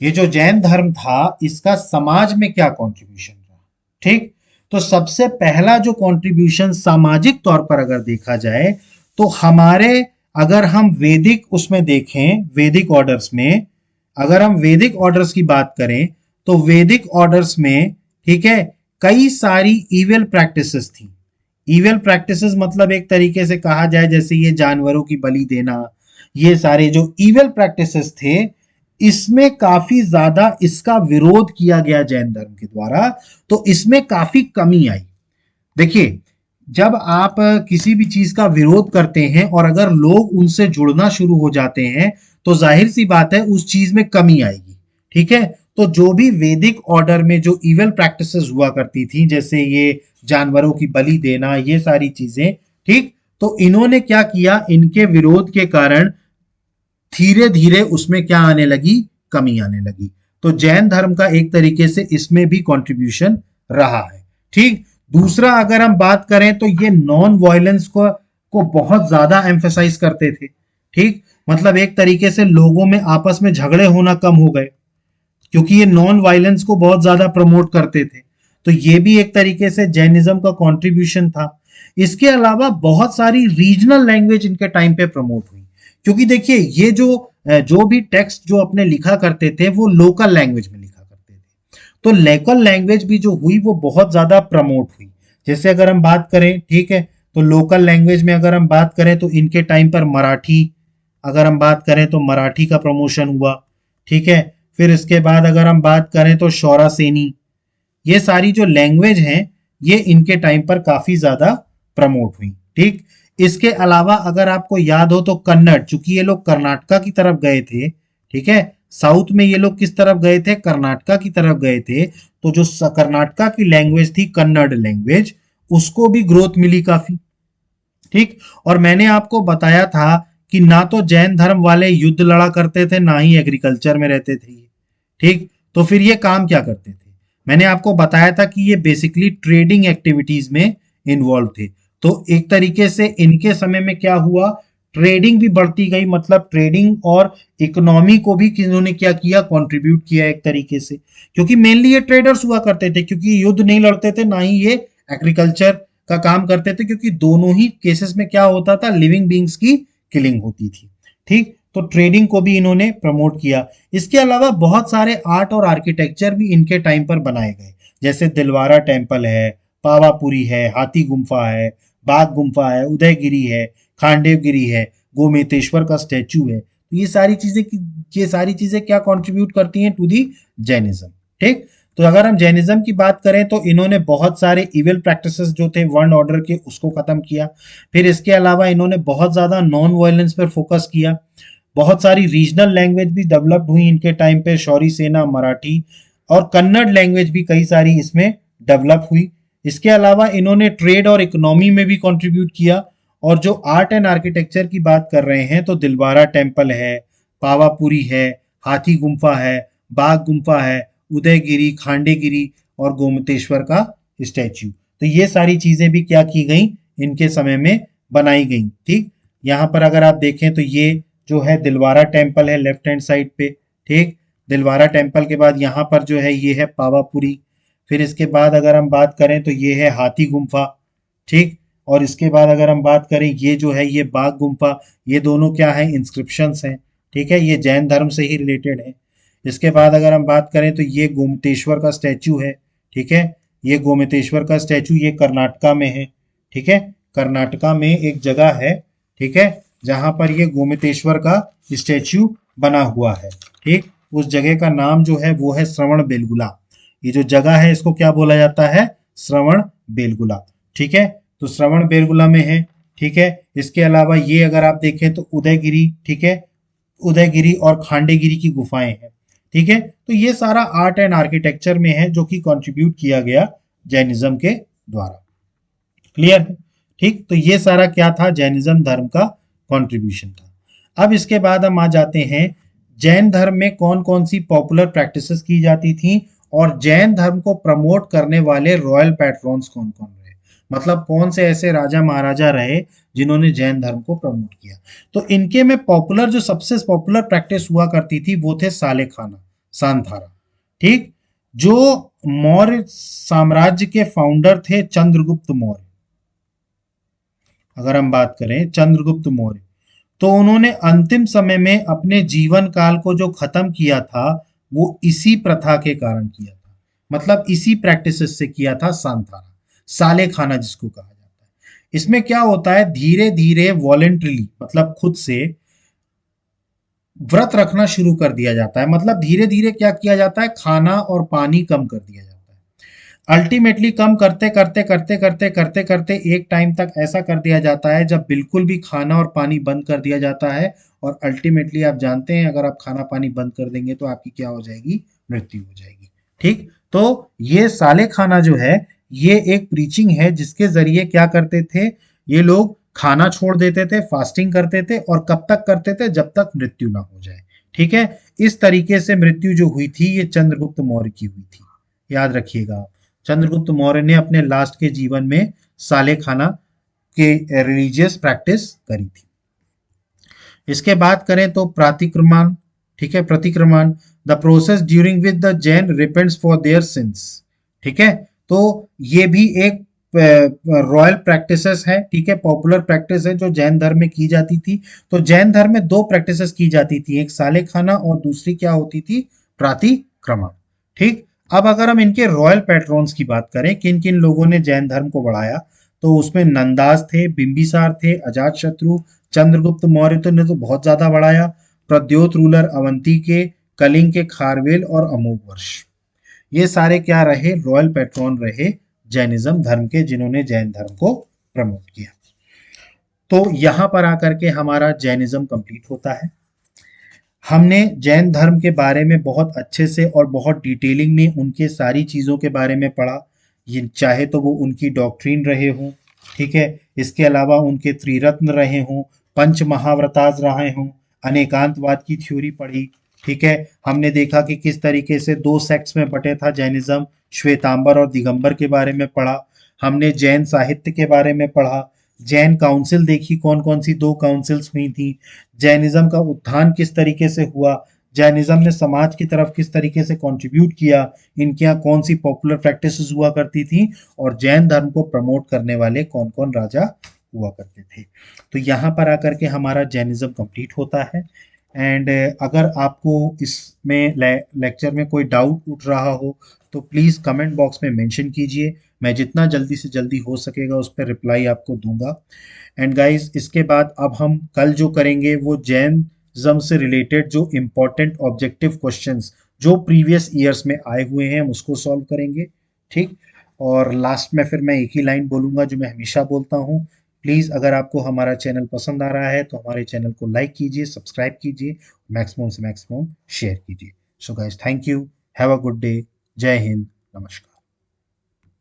ये जो जैन धर्म था इसका समाज में क्या कंट्रीब्यूशन रहा। ठीक, तो सबसे पहला जो कंट्रीब्यूशन सामाजिक तौर पर अगर देखा जाए तो हमारे, अगर हम वैदिक उसमें देखें, वैदिक ऑर्डर्स में अगर हम वैदिक ऑर्डर्स की बात करें तो वैदिक ऑर्डर्स में, ठीक है, कई सारी इविल प्रैक्टिसेस थी। इविल प्रैक्टिसेस मतलब एक तरीके से कहा जाए जैसे ये जानवरों की बलि देना, ये सारे जो इविल प्रैक्टिसेस थे इसमें काफी ज्यादा इसका विरोध किया गया जैन धर्म के द्वारा, तो इसमें काफी कमी आई। देखिए, जब आप किसी भी चीज का विरोध करते हैं और अगर लोग उनसे जुड़ना शुरू हो जाते हैं तो जाहिर सी बात है उस चीज में कमी आएगी। ठीक है, तो जो भी वैदिक ऑर्डर में जो इवल प्रैक्टिसेस हुआ करती थी जैसे ये जानवरों की बलि देना, ये सारी चीजें, ठीक, तो इन्होंने क्या किया, इनके विरोध के कारण धीरे धीरे उसमें क्या आने लगी, कमी आने लगी। तो जैन धर्म का एक तरीके से इसमें भी कंट्रीब्यूशन रहा है। ठीक, दूसरा अगर हम बात करें तो ये नॉन वायलेंस को बहुत ज्यादा एम्फेसाइज करते थे। ठीक, मतलब एक तरीके से लोगों में आपस में झगड़े होना कम हो गए क्योंकि ये नॉन वायलेंस को बहुत ज्यादा प्रमोट करते थे। तो ये भी एक तरीके से जैनिज्म का कंट्रीब्यूशन था। इसके अलावा बहुत सारी रीजनल लैंग्वेज इनके टाइम पे प्रमोट हुई क्योंकि देखिए ये जो भी टेक्स्ट जो अपने लिखा करते थे वो लोकल लैंग्वेज में लिखा करते थे, तो लोकल लैंग्वेज भी जो हुई वो बहुत ज्यादा प्रमोट हुई। जैसे अगर हम बात करें, ठीक है, तो लोकल लैंग्वेज में अगर हम बात करें तो इनके टाइम पर मराठी, अगर हम बात करें तो मराठी का प्रमोशन हुआ। ठीक है, फिर इसके बाद अगर हम बात करें तो शौरासेनी, ये सारी जो लैंग्वेज हैं ये इनके टाइम पर काफी ज्यादा प्रमोट हुई। ठीक, इसके अलावा अगर आपको याद हो तो कन्नड़, चूंकि ये लोग कर्नाटका की तरफ गए थे, ठीक है, साउथ में ये लोग किस तरफ गए थे, कर्नाटका की तरफ गए थे, तो जो कर्नाटका की लैंग्वेज थी कन्नड़ लैंग्वेज, उसको भी ग्रोथ मिली काफी। ठीक, और मैंने आपको बताया था कि ना तो जैन धर्म वाले युद्ध लड़ा करते थे ना ही एग्रीकल्चर में रहते थे। ठीक, तो फिर ये काम क्या करते थे, मैंने आपको बताया था कि ये बेसिकली ट्रेडिंग एक्टिविटीज में इन्वॉल्व थे। तो एक तरीके से इनके समय में क्या हुआ, ट्रेडिंग भी बढ़ती गई, मतलब ट्रेडिंग और इकोनॉमी को भी किन्होंने क्या किया, कंट्रीब्यूट किया एक तरीके से, क्योंकि मेनली ये ट्रेडर्स हुआ करते थे, क्योंकि युद्ध नहीं लड़ते थे ना ही ये एग्रीकल्चर का काम करते थे, क्योंकि दोनों ही केसेस में क्या होता था, लिविंग बींग्स की किलिंग होती थी। ठीक, तो ट्रेडिंग को भी इन्होंने प्रमोट किया। इसके अलावा बहुत सारे आर्ट और आर्किटेक्चर भी इनके टाइम पर बनाए गए, जैसे दिलवारा टेम्पल है, पावापुरी है, हाथी गुम्फा है, बाघ गुम्फा है, उदयगिरी है, खांडेवगिरी है, गोमेतेश्वर का स्टैचू है। तो ये सारी चीजें क्या कंट्रीब्यूट करती हैं टू दी जैनिज्म। ठीक, तो अगर हम जैनिज्म की बात करें तो इन्होंने बहुत सारे इविल प्रैक्टिसेस जो थे वर्ण ऑर्डर के उसको खत्म किया। फिर इसके अलावा इन्होंने बहुत ज्यादा नॉन वायलेंस पर फोकस किया। बहुत सारी रीजनल लैंग्वेज भी डेवलप्ड हुई इनके टाइम पे, शौरी सेना, मराठी और कन्नड़ लैंग्वेज भी कई सारी इसमें डेवलप हुई। इसके अलावा इन्होंने ट्रेड और इकोनॉमी में भी कंट्रीब्यूट किया। और जो आर्ट एंड आर्किटेक्चर की बात कर रहे हैं तो दिलवारा टेम्पल है, पावापुरी है, हाथी गुम्फा है, बाघ गुम्फा है, उदयगिरी, खांडेगिरी और गोमतेश्वर का स्टैच्यू, तो ये सारी चीजें भी क्या की गई, इनके समय में बनाई गई। ठीक, यहाँ पर अगर आप देखें तो ये जो है दिलवारा टेम्पल है लेफ्ट हैंड साइड पे। ठीक, दिलवारा टेम्पल के बाद यहाँ पर जो है ये है पावापुरी। फिर इसके बाद अगर हम बात करें तो ये है हाथी गुम्फा। ठीक, और इसके बाद अगर हम बात करें ये जो है ये बाघ गुम्फा, ये दोनों क्या है, इंस्क्रिप्शंस हैं। ठीक है, ये जैन धर्म से ही रिलेटेड है। इसके बाद अगर हम बात करें तो ये गोमतेश्वर का स्टैचू है। ठीक है, ये गोमतेश्वर का स्टैचू ये कर्नाटका में है। ठीक है, कर्नाटका में एक जगह है, ठीक है, जहां पर ये गोमतेश्वर का स्टैचू बना हुआ है। ठीक, उस जगह का नाम जो है वो है श्रवण बेलगुला। ये जो जगह है इसको क्या बोला जाता है, श्रवण बेलगुला। ठीक है, तो श्रवण बेलगुला में है। ठीक है, इसके अलावा ये अगर आप देखें तो उदयगिरी, ठीक है, उदयगिरी और खांडेगिरी की गुफाएं हैं। ठीक है, तो ये सारा आर्ट एंड आर्किटेक्चर में है जो कि कंट्रीब्यूट किया गया जैनिज्म के द्वारा। क्लियर है? ठीक, तो ये सारा क्या था, जैनिज्म धर्म का कंट्रीब्यूशन था। अब इसके बाद हम आ जाते हैं जैन धर्म में कौन कौन सी पॉपुलर प्रैक्टिसेस की जाती थी और जैन धर्म को प्रमोट करने वाले रॉयल पैट्रॉन्स कौन कौन रहे, मतलब कौन से ऐसे राजा महाराजा रहे जिन्होंने जैन धर्म को प्रमोट किया। तो इनके में पॉपुलर, जो सबसे पॉपुलर प्रैक्टिस हुआ करती थी वो थे साले खाना, सांथारा। ठीक, जो मौर्य साम्राज्य के फाउंडर थे चंद्रगुप्त मौर्य, अगर हम बात करें चंद्रगुप्त मौर्य, तो उन्होंने अंतिम समय में अपने जीवन काल को जो खत्म किया था वो इसी प्रथा के कारण किया था, मतलब इसी प्रैक्टिसेस से किया था, सांथारा, साले खाना जिसको कहा जाता है। इसमें क्या होता है, धीरे धीरे वॉलेंट्रीली, मतलब खुद से व्रत रखना शुरू कर दिया जाता है, मतलब धीरे धीरे क्या किया जाता है, खाना और पानी कम कर दिया जाता है। अल्टीमेटली कम करते करते करते करते करते करते एक टाइम तक ऐसा कर दिया जाता है जब बिल्कुल भी खाना और पानी बंद कर दिया जाता है। और अल्टीमेटली आप जानते हैं अगर आप खाना पानी बंद कर देंगे तो आपकी क्या हो जाएगी, मृत्यु हो जाएगी। ठीक, तो ये साले खाना जो है ये एक प्रीचिंग है जिसके जरिए क्या करते थे ये लोग, खाना छोड़ देते थे, फास्टिंग करते थे, और कब तक करते थे, जब तक मृत्यु ना हो जाए। ठीक है, इस तरीके से मृत्यु जो हुई थी ये चंद्रगुप्त मौर्य की हुई थी, याद रखिएगा आप। चंद्रगुप्त मौर्य ने अपने लास्ट के जीवन में साले खाना के रिलीजियस प्रैक्टिस करी थी। इसके बात करें तो प्रतिक्रमण, ठीक है, Pratikraman, the process during with the Jain repents for their sins. ठीक है, तो ये भी एक रॉयल प्रैक्टिसेस है, ठीक है, पॉपुलर प्रैक्टिस है जो जैन धर्म में की जाती थी। तो जैन धर्म में दो प्रैक्टिसेस की जाती थी, एक साले खाना और दूसरी क्या होती थी, प्रातिक्रमण। ठीक, अब अगर हम इनके रॉयल पैट्रॉन्स की बात करें, किन किन लोगों ने जैन धर्म को बढ़ाया, तो उसमें नंदास थे, बिंबिसार थे, अजात शत्रु, चंद्रगुप्त मौर्य तो ने तो बहुत ज्यादा बढ़ाया, प्रद्योत रूलर अवंती के, कलिंग के खारवेल और अमोघ वर्ष, ये सारे क्या रहे, रॉयल पैट्रॉन रहे जैनिज्म धर्म के, जिन्होंने जैन धर्म को प्रमोट किया। तो यहां पर आकर के हमारा जैनिज्म कंप्लीट होता है। हमने जैन धर्म के बारे में बहुत अच्छे से और बहुत डिटेलिंग में उनके सारी चीज़ों के बारे में पढ़ा, ये चाहे तो वो उनकी डॉक्ट्रिन रहे हों, ठीक है, इसके अलावा उनके त्रिरत्न रहे हों, पंच महाव्रताज रहे हों, अनेकांतवाद की थ्योरी पढ़ी। ठीक है, हमने देखा कि किस तरीके से दो सेक्ट्स में बटे था जैनिज्म, श्वेतांबर और दिगंबर के बारे में पढ़ा। हमने जैन साहित्य के बारे में पढ़ा, जैन काउंसिल देखी, कौन कौन सी दो काउंसिल्स हुई थी, जैनिज्म का उत्थान किस तरीके से हुआ, जैनिज्म ने समाज की तरफ किस तरीके से कंट्रीब्यूट किया, इनके यहाँ कौन सी पॉपुलर प्रैक्टिसेस हुआ करती थी, और जैन धर्म को प्रमोट करने वाले कौन कौन राजा हुआ करते थे। तो यहाँ पर आकर के हमारा जैनिज्म कंप्लीट होता है। एंड अगर आपको इसमें लेक्चर में कोई डाउट उठ रहा हो तो प्लीज़ कमेंट बॉक्स में मेंशन कीजिए, मैं जितना जल्दी से जल्दी हो सकेगा उस पर रिप्लाई आपको दूंगा। एंड गाइस, इसके बाद अब हम कल जो करेंगे वो जैनिज्म से रिलेटेड जो इम्पोर्टेंट ऑब्जेक्टिव क्वेश्चंस जो प्रीवियस ईयर्स में आए हुए हैं हम उसको सॉल्व करेंगे। ठीक, और लास्ट में फिर मैं एक ही लाइन बोलूंगा जो मैं हमेशा बोलता हूँ, प्लीज़ अगर आपको हमारा चैनल पसंद आ रहा है तो हमारे चैनल को लाइक कीजिए, सब्सक्राइब कीजिए, मैक्सिमम से मैक्सिमम शेयर कीजिए। So guys, thank you, have a good day, जय हिंद, नमस्कार।